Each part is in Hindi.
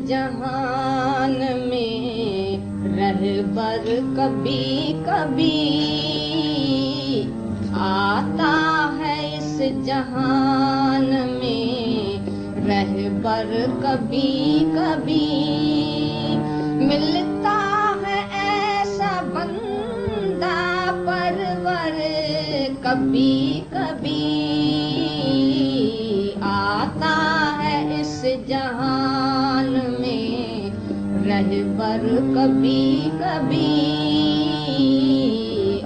जहान में रहबर कभी कभी आता है। इस जहान में रहबर कभी कभी मिलता है ऐसा बंदा परवर कभी कभी आता है। इस जहान में रहबर कभी कभी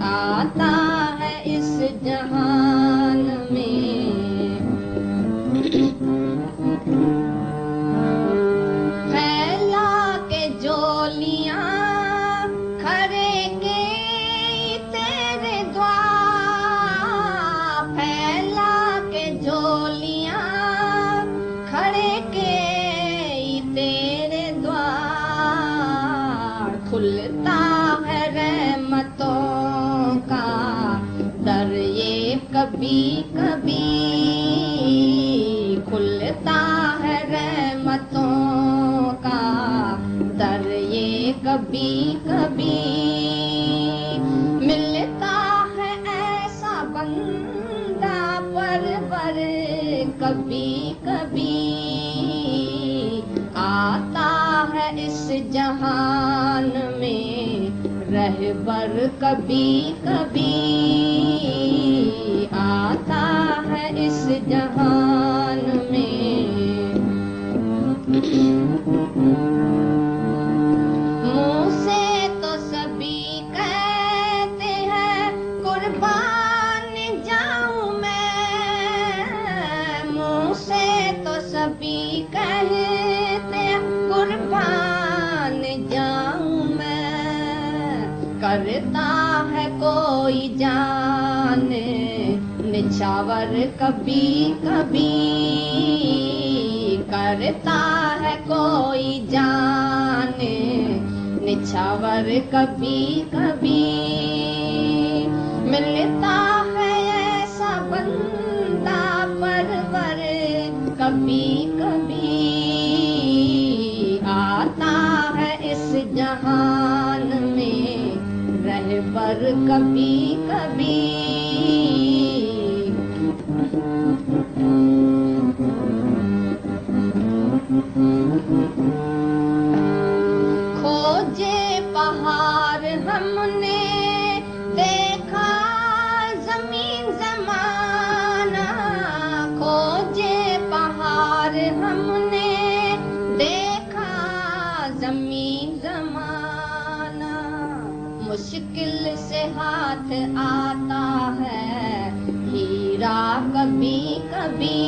आता है। इस जहान में फैला के जोलियां खड़े के तेरे द्वार, फैला के जोलियां खड़े के तेरे द्वार। खुलता है रहमतों का दर ये कभी कभी, खुलता है रहमतों का दर ये कभी कभी। मिलता है ऐसा बंदा परवर कभी कभी आता है। इस जहान में रहबर कभी कभी आता है। इस जहान में मुँह से तो सभी कहते हैं कुर्बान जाऊं मैं, मुँह से तो सभी कहते हैं कुर्बान जाऊं मैं। करता है कोई जाने निछावर कभी कभी, करता है कोई जाने निछावर कभी कभी। मिलता है ऐसा बंदा परवर कभी कभी आता है। इस जहान में रहबर कभी कभी खोजे पहाड़ हमने देखा जमीन जमाना, खोजे पहाड़ हमने देखा जमीन जमाना। मुश्किल से हाथ आता है हीरा कभी कभी,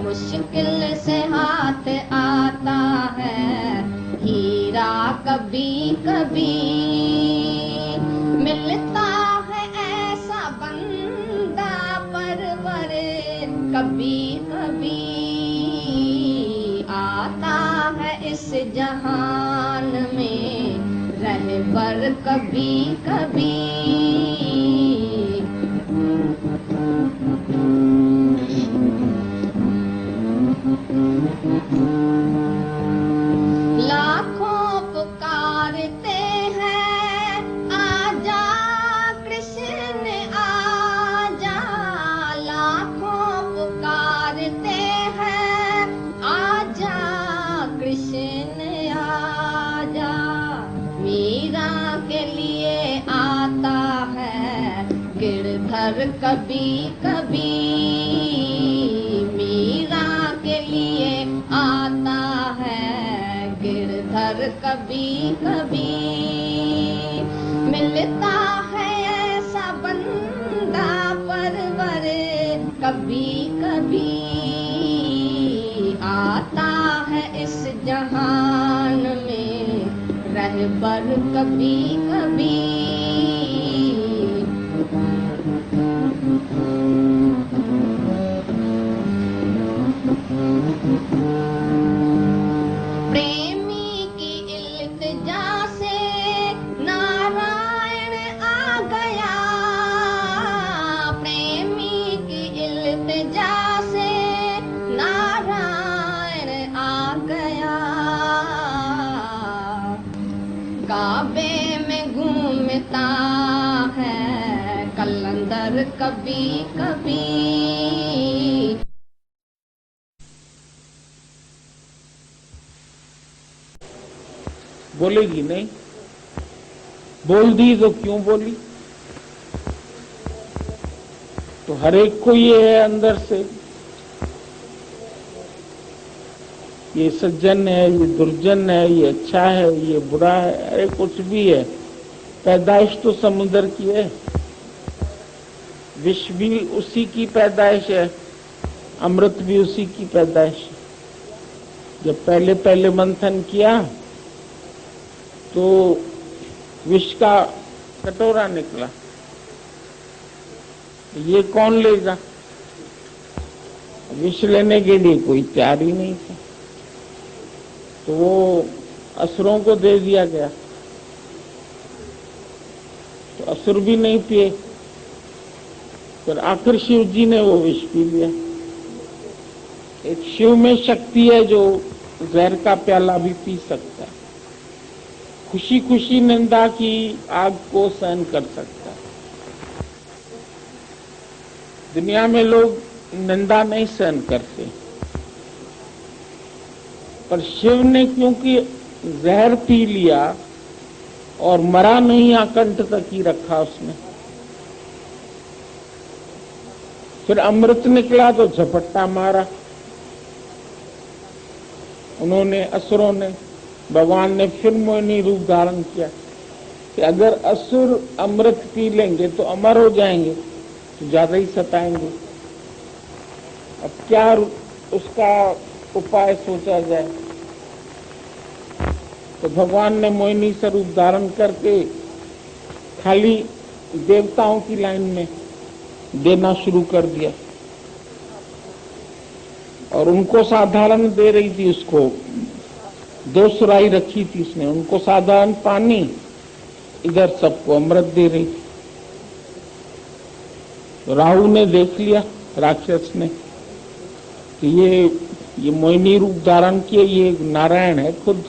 मुश्किल से हाथ आता है हीरा कभी कभी। मिलता है ऐसा बंदा परवर कभी कभी आता है। इस जहान में रहबर कभी कभी लाखों पुकारते हैं आजा कृष्ण आजा, लाखों पुकारते हैं आजा कृष्ण आजा। मीरा के लिए आता है गिरधर कभी कभी, मीरा के लिए आता है गिरधर कभी कभी। मिलता है ऐसा बंदा परवर कभी कभी आता है। इस जहान में रहबर कभी कभी प्रेमी की इल्तिजा से नारायण आ गया, प्रेमी की इल्तिजा से नारायण आ गया। कभी कभी। बोलेगी नहीं, बोल दी तो क्यों बोली? तो हर एक को ये है अंदर से, ये सज्जन है, ये दुर्जन है, ये अच्छा है, ये बुरा है, अरे कुछ भी है, पैदाइश तो समुद्र की है, विष भी उसी की पैदाइश है, अमृत भी उसी की पैदाइश है। जब पहले पहले मंथन किया तो विष का कटोरा निकला, ये कौन लेगा? विष लेने के लिए कोई तैयार ही नहीं था, तो वो असुरों को दे दिया गया, तो असुर भी नहीं पिए, फिर आखिर शिव जी ने वो विष पी लिया। एक शिव में शक्ति है जो जहर का प्याला भी पी सकता है, खुशी खुशी निंदा की आग को सहन कर सकता है। दुनिया में लोग निंदा नहीं सहन करते, पर शिव ने क्योंकि जहर पी लिया और मरा नहीं, आकंठ तक ही रखा उसने, फिर अमृत निकला तो झपट्टा मारा उन्होंने, असुरों ने। भगवान ने फिर मोहिनी रूप धारण किया कि अगर असुर अमृत पी लेंगे तो अमर हो जाएंगे, तो ज्यादा ही सताएंगे। अब क्या उसका उपाय सोचा जाए? तो भगवान ने मोहिनी स्वरूप धारण करके खाली देवताओं की लाइन में देना शुरू कर दिया, और उनको साधारण दे रही थी, उसको 2 सुराही रखी थी उसने, उनको साधारण पानी, इधर सबको अमृत दे रही थी। तो राहु ने देख लिया, राक्षस ने, कि ये मोहिनी रूप धारण किए, ये नारायण है खुद,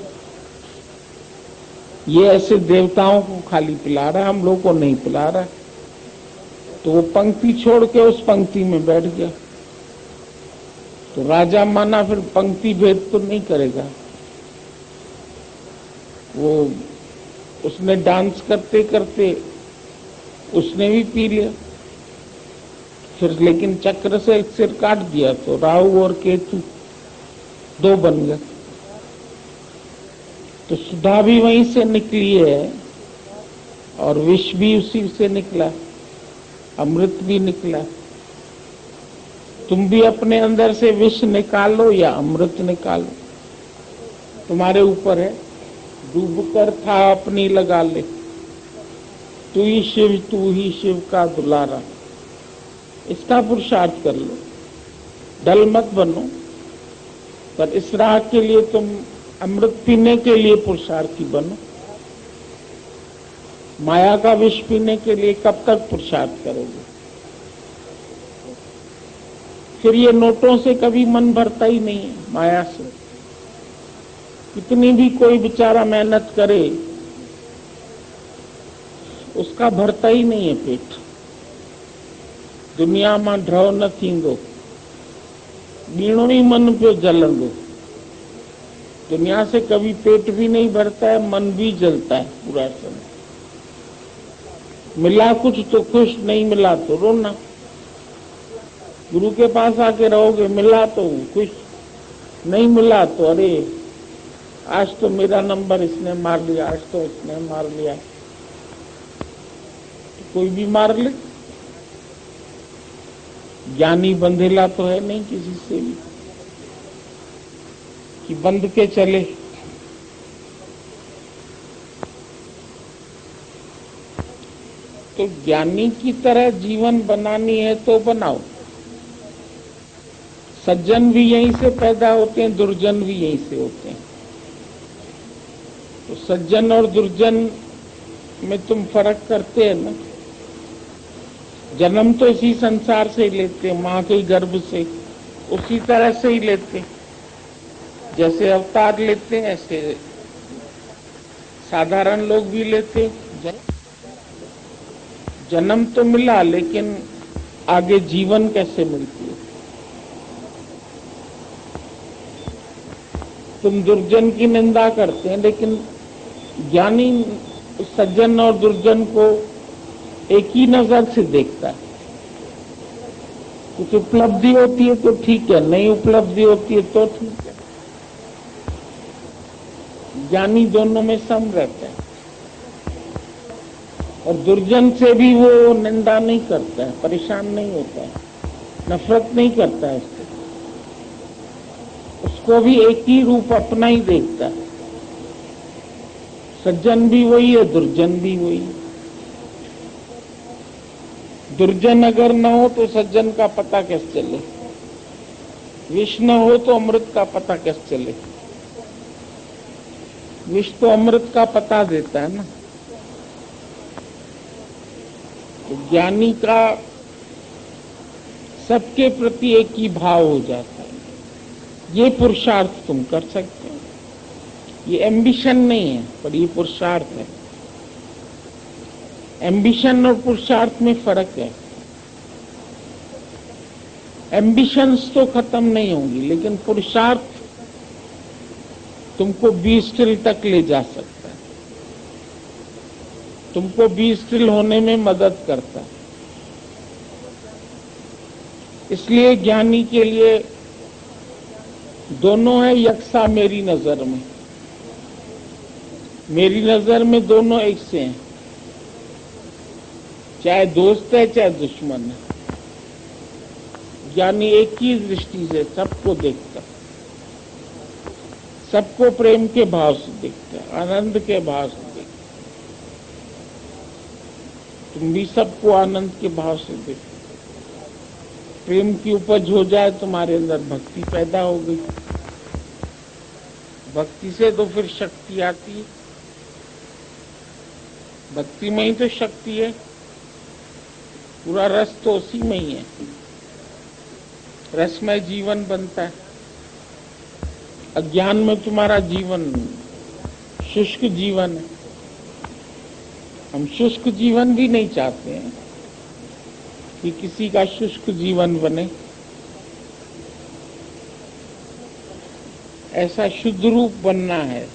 ये ऐसे देवताओं को खाली पिला रहा है, हम लोग को नहीं पिला रहा है। तो वो पंक्ति छोड़ के उस पंक्ति में बैठ गया। तो राजा माना फिर पंक्ति भेद तो नहीं करेगा, वो उसने डांस करते करते उसने भी पी लिया, फिर लेकिन चक्र से सिर काट दिया, तो राहु और केतु 2 बन गए। तो सुधा भी वहीं से निकली है और विष भी उसी से निकला, अमृत भी निकला। तुम भी अपने अंदर से विष निकालो या अमृत निकालो, तुम्हारे ऊपर है। डूब कर था अपनी लगा ले, तू ही शिव का दुलारा, इसका पुरुषार्थ कर लो, डल मत बनो। पर इस राह के लिए तुम अमृत पीने के लिए पुरुषार्थी बनो, माया का विष पीने के लिए कब तक पुरुषार्थ करोगे? फिर ये नोटों से कभी मन भरता ही नहीं है, माया से कितनी भी कोई बेचारा मेहनत करे, उसका भरता ही नहीं है पेट। दुनिया में ढ्रव न थींदो, बीणो ही मन पे जलंदो। दुनिया से कभी पेट भी नहीं भरता है, मन भी जलता है पूरा समय। मिला कुछ तो खुश, नहीं मिला तो रोना। गुरु के पास आके रहोगे, मिला तो खुश, नहीं मिला तो अरे आज तो मेरा नंबर इसने मार लिया, आज तो इसने मार लिया। तो कोई भी मार ले, ज्ञानी बंधेला तो है नहीं किसी से भी कि बंध के चले। तो ज्ञानी की तरह जीवन बनानी है तो बनाओ। सज्जन भी यहीं से पैदा होते हैं, दुर्जन भी यहीं से होते हैं। तो सज्जन और दुर्जन में तुम फर्क करते हैं ना। जन्म तो इसी संसार से ही लेते हैं, माँ के गर्भ से, उसी तरह से ही लेते। जैसे अवतार लेते हैं ऐसे साधारण लोग भी लेते। जन्म तो मिला, लेकिन आगे जीवन कैसे मिलती है। तुम दुर्जन की निंदा करते हैं, लेकिन ज्ञानी सज्जन और दुर्जन को एक ही नजर से देखता है। कुछ उपलब्धि होती है तो ठीक है, नहीं उपलब्धि होती है तो ठीक है। ज्ञानी दोनों में सम रहते हैं, और दुर्जन से भी वो निंदा नहीं करता है, परेशान नहीं होता है, नफरत नहीं करता है उससे। उसको भी एक ही रूप अपना ही देखता है। सज्जन भी वही है, दुर्जन भी वही है। दुर्जन अगर न हो तो सज्जन का पता कैसे चले, विष न हो तो अमृत का पता कैसे चले। विष तो अमृत का पता देता है ना। तो ज्ञानी का सबके प्रति एक ही भाव हो जाता है। ये पुरुषार्थ तुम कर सकते हो। ये एम्बिशन नहीं है, पर ये पुरुषार्थ है। एम्बिशन और पुरुषार्थ में फर्क है। एम्बिशंस तो खत्म नहीं होंगी, लेकिन पुरुषार्थ तुमको 20 स्टिल तक ले जा सकता है, तुमको 20 स्टिल होने में मदद करता है। इसलिए ज्ञानी के लिए दोनों है यकसा। मेरी नजर में, मेरी नजर में दोनों एक से हैं, चाहे दोस्त है चाहे दुश्मन है। ज्ञानी एक ही दृष्टि से सबको देखता, सबको प्रेम के भाव से देखता है, आनंद के भाव से देखता। तुम भी सबको आनंद के भाव से देखते। प्रेम की उपज हो जाए तुम्हारे अंदर, भक्ति पैदा हो गई। भक्ति से तो फिर शक्ति आती है। भक्ति में ही तो शक्ति है, पूरा रस तो उसी में ही है। रसमय जीवन बनता है। अज्ञान में तुम्हारा जीवन शुष्क जीवन है। हम शुष्क जीवन भी नहीं चाहते हैं कि किसी का शुष्क जीवन बने। ऐसा शुद्ध रूप बनना है।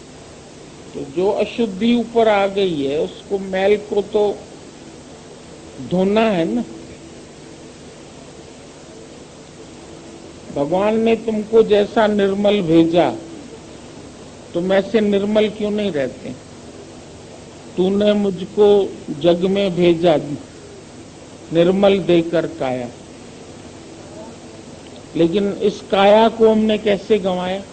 तो जो अशुद्धि ऊपर आ गई है, उसको, मैल को तो धोना है ना। भगवान ने तुमको जैसा निर्मल भेजा, तुम ऐसे निर्मल क्यों नहीं रहते। तूने मुझको जग में भेजा निर्मल देकर काया, लेकिन इस काया को हमने कैसे गंवाया।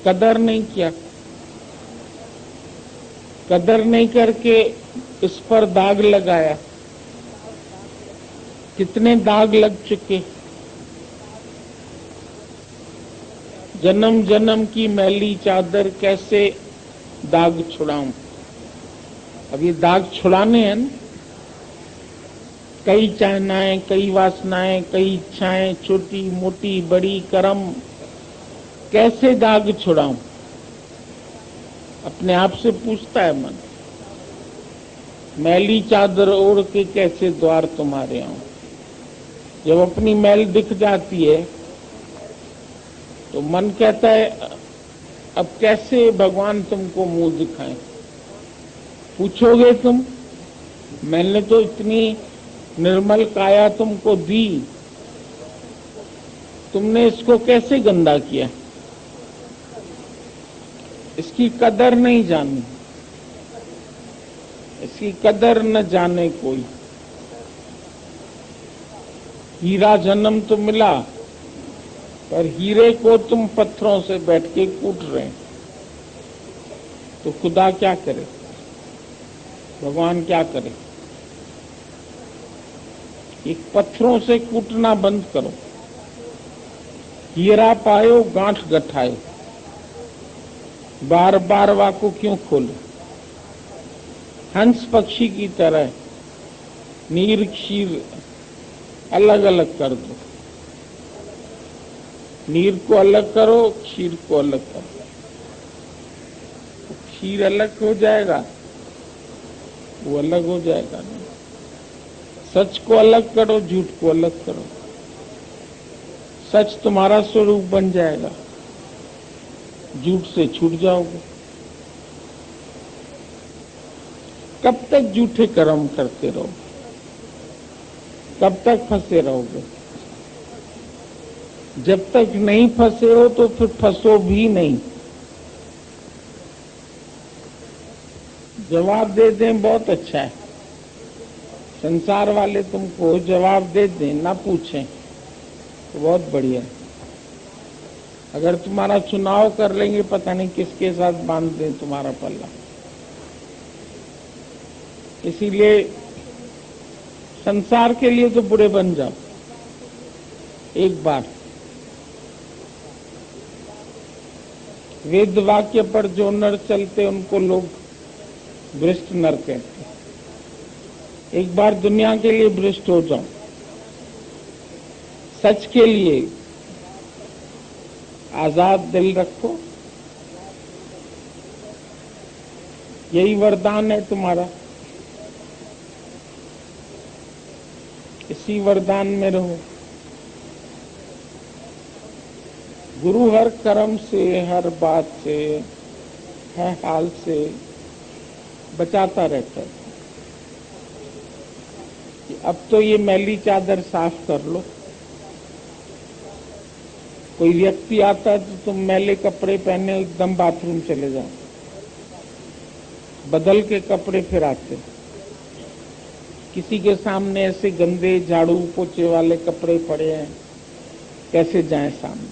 कदर नहीं किया। कदर नहीं करके इस पर दाग लगाया। कितने दाग लग चुके। जन्म जन्म की मैली चादर कैसे दाग छुड़ाऊं। अब ये दाग छुड़ाने हैं ना। कई चाहनाएं, कई वासनाएं, कई इच्छाएं, छोटी मोटी बड़ी कर्म, कैसे दाग छुड़ाऊं। अपने आप से पूछता है मन। मैली चादर ओढ़ के कैसे द्वार तुम्हारे आऊं। जब अपनी मैल दिख जाती है तो मन कहता है अब कैसे भगवान तुमको मुंह दिखाएं। पूछोगे तुम, मैंने तो इतनी निर्मल काया तुमको दी, तुमने इसको कैसे गंदा किया। इसकी कदर नहीं जानी। इसकी कदर न जाने कोई। हीरा जन्म तो मिला, पर हीरे को तुम पत्थरों से बैठ के कूट रहे हैं। तो खुदा क्या करे, भगवान क्या करे। एक पत्थरों से कूटना बंद करो। हीरा पायो गांठ गठायो, बार बार वाको क्यों खोलो। हंस पक्षी की तरह नीर क्षीर अलग अलग कर दो। नीर को अलग करो, क्षीर को अलग करो। क्षीर अलग हो जाएगा, वो अलग हो जाएगा ना। सच को अलग करो, झूठ को अलग करो। सच तुम्हारा स्वरूप बन जाएगा, झूठ से छूट जाओगे। कब तक झूठे कर्म करते रहोगे? कब तक फंसे रहोगे? जब तक नहीं फंसे हो तो फिर फंसो भी नहीं। जवाब दे दें बहुत अच्छा है, संसार वाले तुमको जवाब दे दें, ना पूछें तो बहुत बढ़िया है। अगर तुम्हारा चुनाव कर लेंगे, पता नहीं किसके साथ बांध दें तुम्हारा पल्ला। इसीलिए संसार के लिए तो बुरे बन जाओ एक बार। वेद वाक्य पर जो नर चलते उनको लोग भ्रष्ट नर कहते। एक बार दुनिया के लिए भ्रष्ट हो जाओ, सच के लिए आजाद दिल रखो। यही वरदान है तुम्हारा, इसी वरदान में रहो। गुरु हर कर्म से, हर बात से, हर हाल से बचाता रहता है कि अब तो ये मैली चादर साफ कर लो। कोई व्यक्ति आता है तो तुम मैले कपड़े पहने एकदम बाथरूम चले जाओ, बदल के कपड़े फिर आते। किसी के सामने ऐसे गंदे झाड़ू पोछे वाले कपड़े पड़े हैं, कैसे जाएं सामने?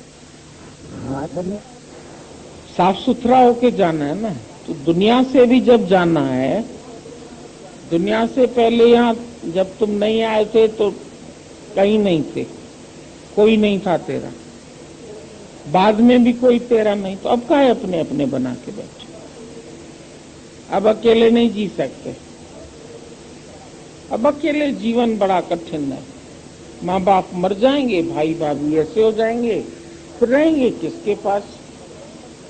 साफ सुथरा होके जाना है ना। तो दुनिया से भी जब जाना है, दुनिया से पहले यहाँ जब तुम नहीं आए थे तो कहीं नहीं थे, कोई नहीं था तेरा। बाद में भी कोई तेरा नहीं, तो अब काहे अपने अपने बना के बैठे? अब अकेले नहीं जी सकते। अब अकेले जीवन बड़ा कठिन है। माँ बाप मर जाएंगे, भाई भाभी ऐसे हो जाएंगे, फिर रहेंगे किसके पास?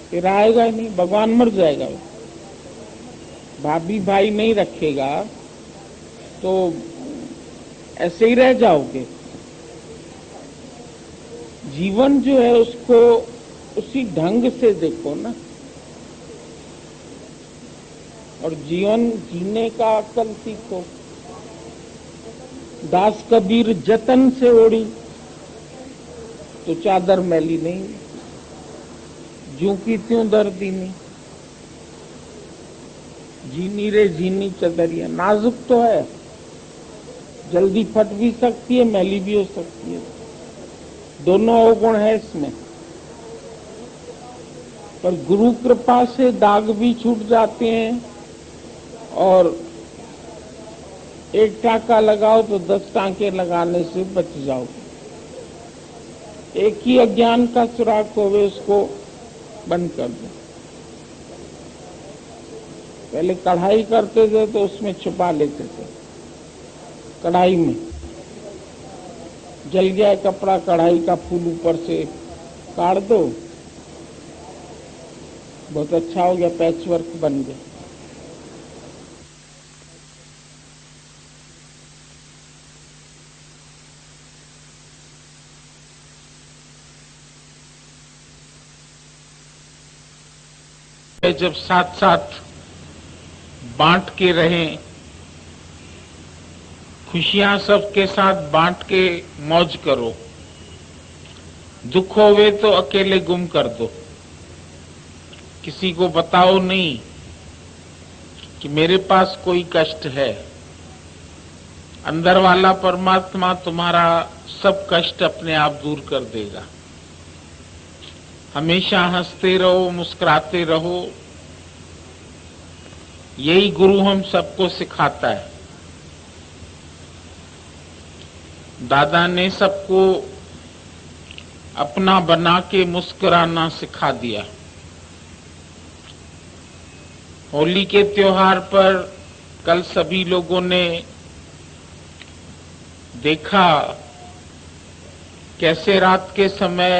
फिर आएगा ही नहीं, भगवान मर जाएगा। भाभी भाई नहीं रखेगा तो ऐसे ही रह जाओगे। जीवन जो है उसको उसी ढंग से देखो ना, और जीवन जीने का अक्ल सीखो। दास कबीर जतन से ओढ़ी तो चादर मैली नहीं, ज्यों की त्यों दर्दीनी। जीनी रे जीनी चदरिया, नाजुक तो है, जल्दी फट भी सकती है, मैली भी हो सकती है, दोनों अवगुण है इसमें। पर गुरु कृपा से दाग भी छूट जाते हैं, और एक टाका लगाओ तो 10 टांके लगाने से बच जाओ। एक ही अज्ञान का सुराख होवे, उसको बंद कर दो। पहले कढ़ाई करते थे तो उसमें छुपा लेते थे, कढ़ाई में जल गया कपड़ा, कढ़ाई का फूल ऊपर से काट दो, बहुत अच्छा हो गया, पैच वर्क बन गया। जब साथ साथ बांट के रहें, खुशियां सबके साथ बांट के मौज करो। दुख होवे तो अकेले गुम कर दो, किसी को बताओ नहीं कि मेरे पास कोई कष्ट है। अंदर वाला परमात्मा तुम्हारा सब कष्ट अपने आप दूर कर देगा। हमेशा हंसते रहो, मुस्कुराते रहो, यही गुरु हम सबको सिखाता है। दादा ने सबको अपना बना के मुस्कुराना सिखा दिया। होली के त्योहार पर कल सभी लोगों ने देखा कैसे रात के समय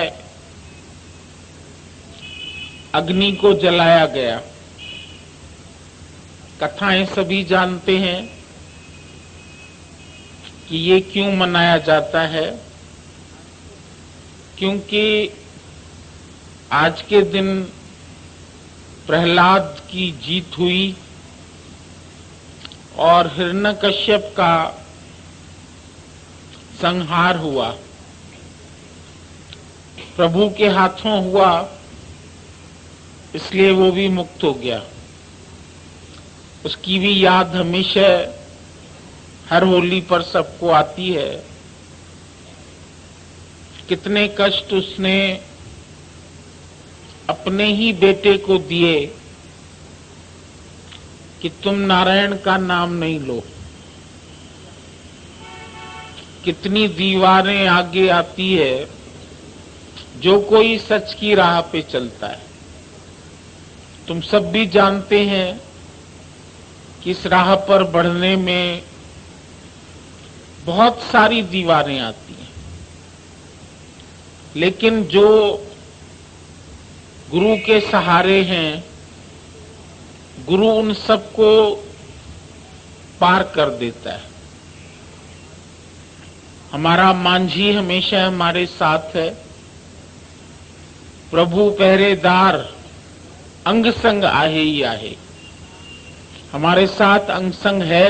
अग्नि को जलाया गया। कथाएं सभी जानते हैं कि ये क्यों मनाया जाता है, क्योंकि आज के दिन प्रहलाद की जीत हुई और हिरण्यकश्यप का संहार हुआ, प्रभु के हाथों हुआ, इसलिए वो भी मुक्त हो गया। उसकी भी याद हमेशा हर होली पर सबको आती है। कितने कष्ट उसने अपने ही बेटे को दिए कि तुम नारायण का नाम नहीं लो। कितनी दीवारें आगे आती है जो कोई सच की राह पे चलता है। तुम सब भी जानते हैं कि इस राह पर बढ़ने में बहुत सारी दीवारें आती हैं, लेकिन जो गुरु के सहारे हैं, गुरु उन सबको पार कर देता है। हमारा मांझी हमेशा हमारे साथ है। प्रभु पहरेदार अंग संग आहे ही आहे, हमारे साथ अंग संग है।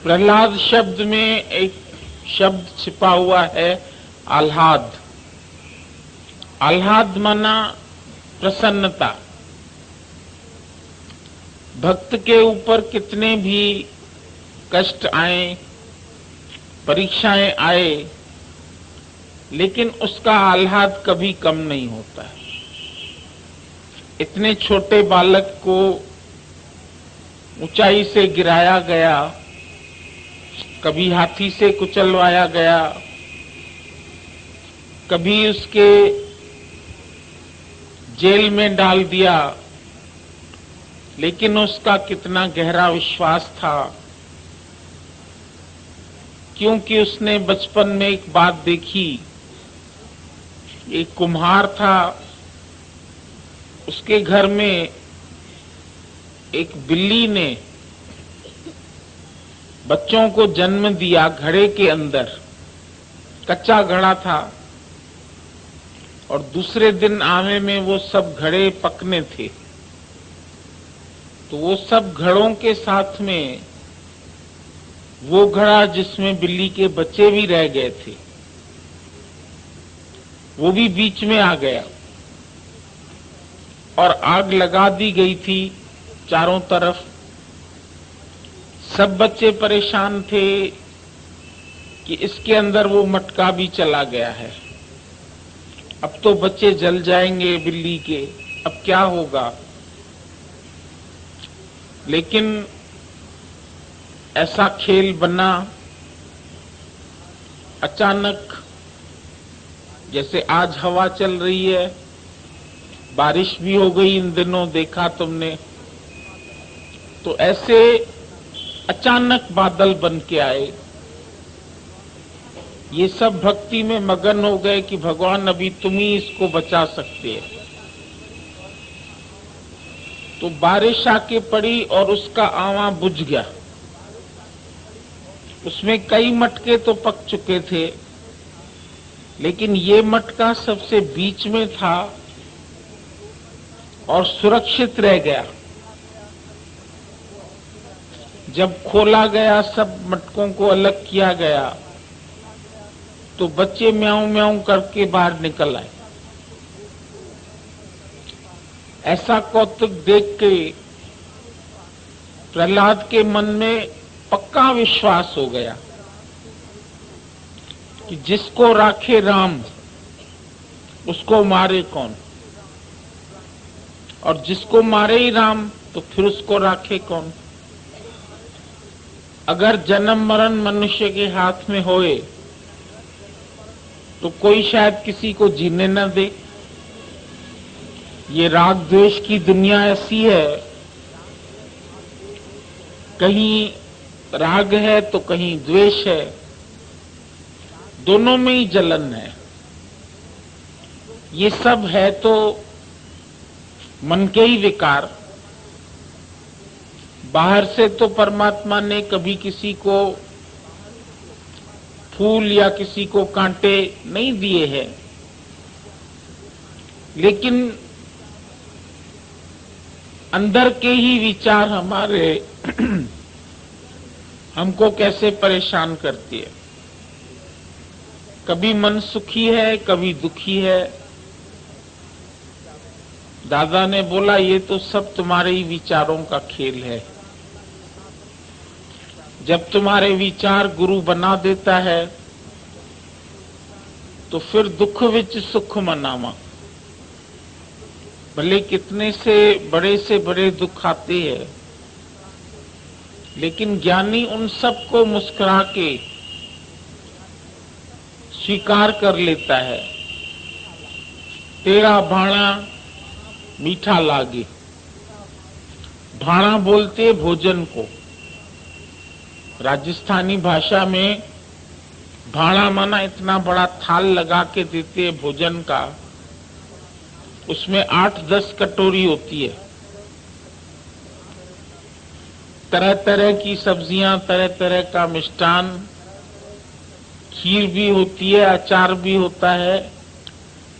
प्रहलाद शब्द में एक शब्द छिपा हुआ है, आह्लाद। आह्लाद माना प्रसन्नता। भक्त के ऊपर कितने भी कष्ट आए, परीक्षाएं आए, लेकिन उसका आह्लाद कभी कम नहीं होता है। इतने छोटे बालक को ऊंचाई से गिराया गया, कभी हाथी से कुचलवाया गया, कभी उसके जेल में डाल दिया, लेकिन उसका कितना गहरा विश्वास था, क्योंकि उसने बचपन में एक बात देखी। एक कुम्हार था, उसके घर में एक बिल्ली ने बच्चों को जन्म दिया घड़े के अंदर। कच्चा घड़ा था और दूसरे दिन आवे में वो सब घड़े पकने थे, तो वो सब घड़ों के साथ में वो घड़ा जिसमें बिल्ली के बच्चे भी रह गए थे, वो भी बीच में आ गया और आग लगा दी गई थी चारों तरफ। सब बच्चे परेशान थे कि इसके अंदर वो मटका भी चला गया है, अब तो बच्चे जल जाएंगे बिल्ली के, अब क्या होगा। लेकिन ऐसा खेल बना, अचानक जैसे आज हवा चल रही है, बारिश भी हो गई इन दिनों, देखा तुमने, तो ऐसे अचानक बादल बन के आए। ये सब भक्ति में मगन हो गए कि भगवान अभी तुम ही इसको बचा सकते हैं। तो बारिश आके पड़ी और उसका आवा बुझ गया। उसमें कई मटके तो पक चुके थे, लेकिन ये मटका सबसे बीच में था और सुरक्षित रह गया। जब खोला गया, सब मटकों को अलग किया गया, तो बच्चे म्याऊं म्याऊं करके बाहर निकल आए। ऐसा कौतुक देख के प्रहलाद के मन में पक्का विश्वास हो गया कि जिसको राखे राम उसको मारे कौन, और जिसको मारे ही राम तो फिर उसको राखे कौन। अगर जन्म मरण मनुष्य के हाथ में होए तो कोई शायद किसी को जीने न दे। ये राग द्वेष की दुनिया ऐसी है, कहीं राग है तो कहीं द्वेष है, दोनों में ही जलन है। ये सब है तो मन के ही विकार। बाहर से तो परमात्मा ने कभी किसी को फूल या किसी को कांटे नहीं दिए हैं, लेकिन अंदर के ही विचार हमारे हमको कैसे परेशान करती है। कभी मन सुखी है, कभी दुखी है। दादा ने बोला ये तो सब तुम्हारे ही विचारों का खेल है। जब तुम्हारे विचार गुरु बना देता है तो फिर दुख विच सुख मनावा। भले कितने से बड़े दुख आते हैं, लेकिन ज्ञानी उन सब को मुस्कुरा के स्वीकार कर लेता है। तेरा भाणा मीठा लागे। भाणा बोलते भोजन को। राजस्थानी भाषा में भाणा माना इतना बड़ा थाल लगा के देते हैं भोजन का, उसमें 8-10 कटोरी होती है। तरह तरह की सब्जियां, तरह तरह का मिष्ठान, खीर भी होती है, अचार भी होता है,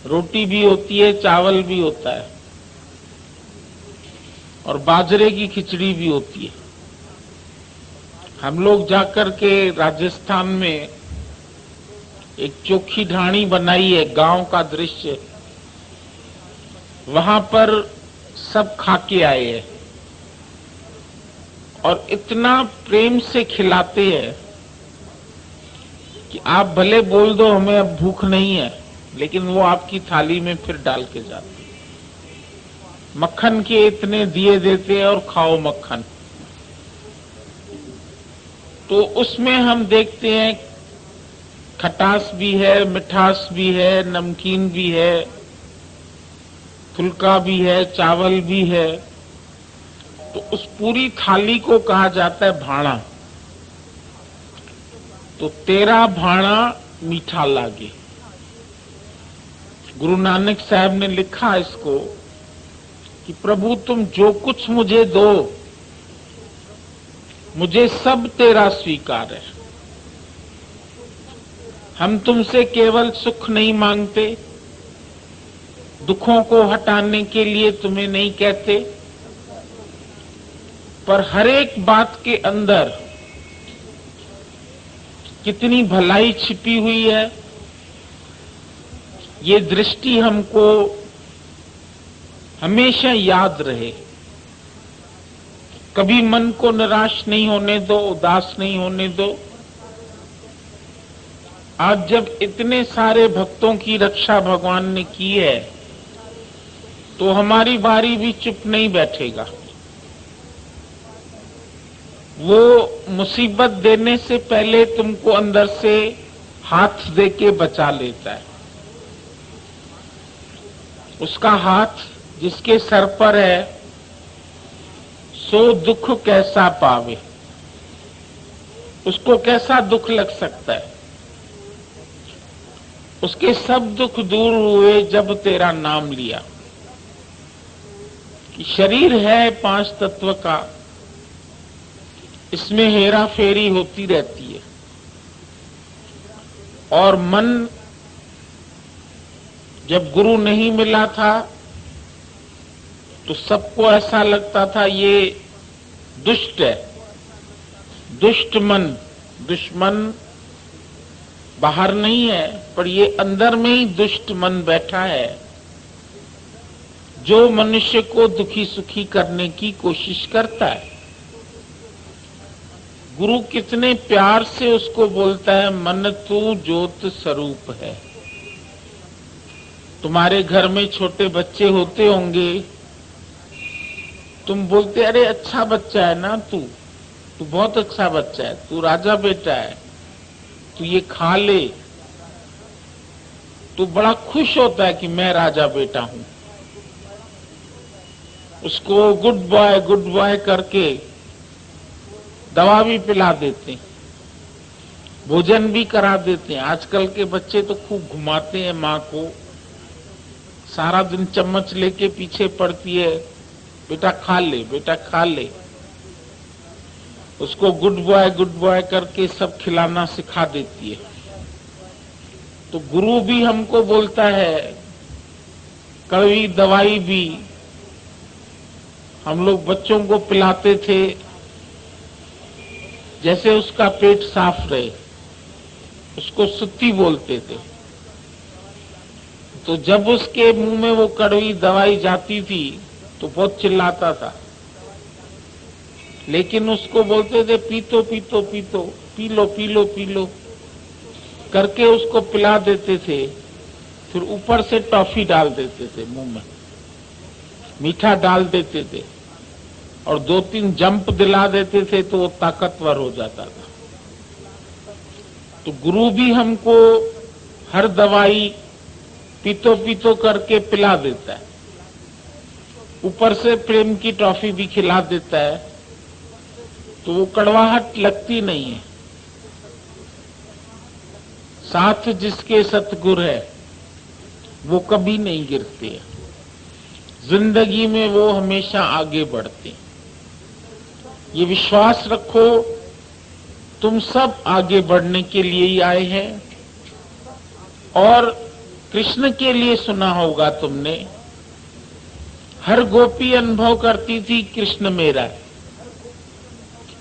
रोटी भी होती है, चावल भी होता है और बाजरे की खिचड़ी भी होती है। हम लोग जाकर के राजस्थान में एक चोखी ढाणी बनाई है, गांव का दृश्य, वहां पर सब खा के आए हैं और इतना प्रेम से खिलाते हैं कि आप भले बोल दो हमें अब भूख नहीं है, लेकिन वो आपकी थाली में फिर डाल के जाते। मक्खन के इतने दिए देते हैं और खाओ मक्खन। तो उसमें हम देखते हैं खटास भी है, मिठास भी है, नमकीन भी है, फुल्का भी है, चावल भी है। तो उस पूरी थाली को कहा जाता है भाणा। तो तेरा भाणा मीठा लागे। गुरु नानक साहब ने लिखा इसको कि प्रभु तुम जो कुछ मुझे दो, मुझे सब तेरा स्वीकार है। हम तुमसे केवल सुख नहीं मांगते, दुखों को हटाने के लिए तुम्हें नहीं कहते, पर हर एक बात के अंदर कितनी भलाई छिपी हुई है, ये दृष्टि हमको हमेशा याद रहे। कभी मन को निराश नहीं होने दो, उदास नहीं होने दो। आज जब इतने सारे भक्तों की रक्षा भगवान ने की है, तो हमारी बारी भी चुप नहीं बैठेगा। वो मुसीबत देने से पहले तुमको अंदर से हाथ दे के बचा लेता है। उसका हाथ जिसके सर पर है, सो दुख कैसा पावे। उसको कैसा दुख लग सकता है। उसके सब दुख दूर हुए जब तेरा नाम लिया। कि शरीर है 5 तत्व का, इसमें हेरा फेरी होती रहती है और मन जब गुरु नहीं मिला था तो सबको ऐसा लगता था ये दुष्ट है। दुष्ट मन, दुश्मन बाहर नहीं है, पर ये अंदर में ही दुष्ट मन बैठा है, जो मनुष्य को दुखी सुखी करने की कोशिश करता है। गुरु कितने प्यार से उसको बोलता है, मन तू ज्योत स्वरूप है। तुम्हारे घर में छोटे बच्चे होते होंगे, तुम बोलते अरे अच्छा बच्चा है ना तू बहुत अच्छा बच्चा है, तू राजा बेटा है, तू ये खा ले। तू बड़ा खुश होता है कि मैं राजा बेटा हूं। उसको गुड बॉय करके दवा भी पिला देते हैं, भोजन भी करा देते हैं। आजकल के बच्चे तो खूब घुमाते हैं माँ को, सारा दिन चम्मच लेके पीछे पड़ती है, बेटा खा ले, बेटा खा ले। उसको गुड बॉय करके सब खिलाना सिखा देती है। तो गुरु भी हमको बोलता है, कड़वी दवाई भी हम लोग बच्चों को पिलाते थे, जैसे उसका पेट साफ रहे, उसको सुत्ती बोलते थे। तो जब उसके मुंह में वो कड़वी दवाई जाती थी तो बहुत चिल्लाता था, लेकिन उसको बोलते थे पीतो पीतो पीतो, P low P low P low करके उसको पिला देते थे। फिर ऊपर से टॉफी डाल देते थे मुंह में, मीठा डाल देते थे और 2-3 जंप दिला देते थे तो वो ताकतवर हो जाता था। तो गुरु भी हमको हर दवाई पीतो पीतो करके पिला देता है, ऊपर से प्रेम की टॉफी भी खिला देता है, तो वो कड़वाहट लगती नहीं है। साथ जिसके सतगुर है वो कभी नहीं गिरते, जिंदगी में वो हमेशा आगे बढ़ते। ये विश्वास रखो, तुम सब आगे बढ़ने के लिए ही आए हैं। और कृष्ण के लिए सुना होगा तुमने, हर गोपी अनुभव करती थी कृष्ण मेरा है,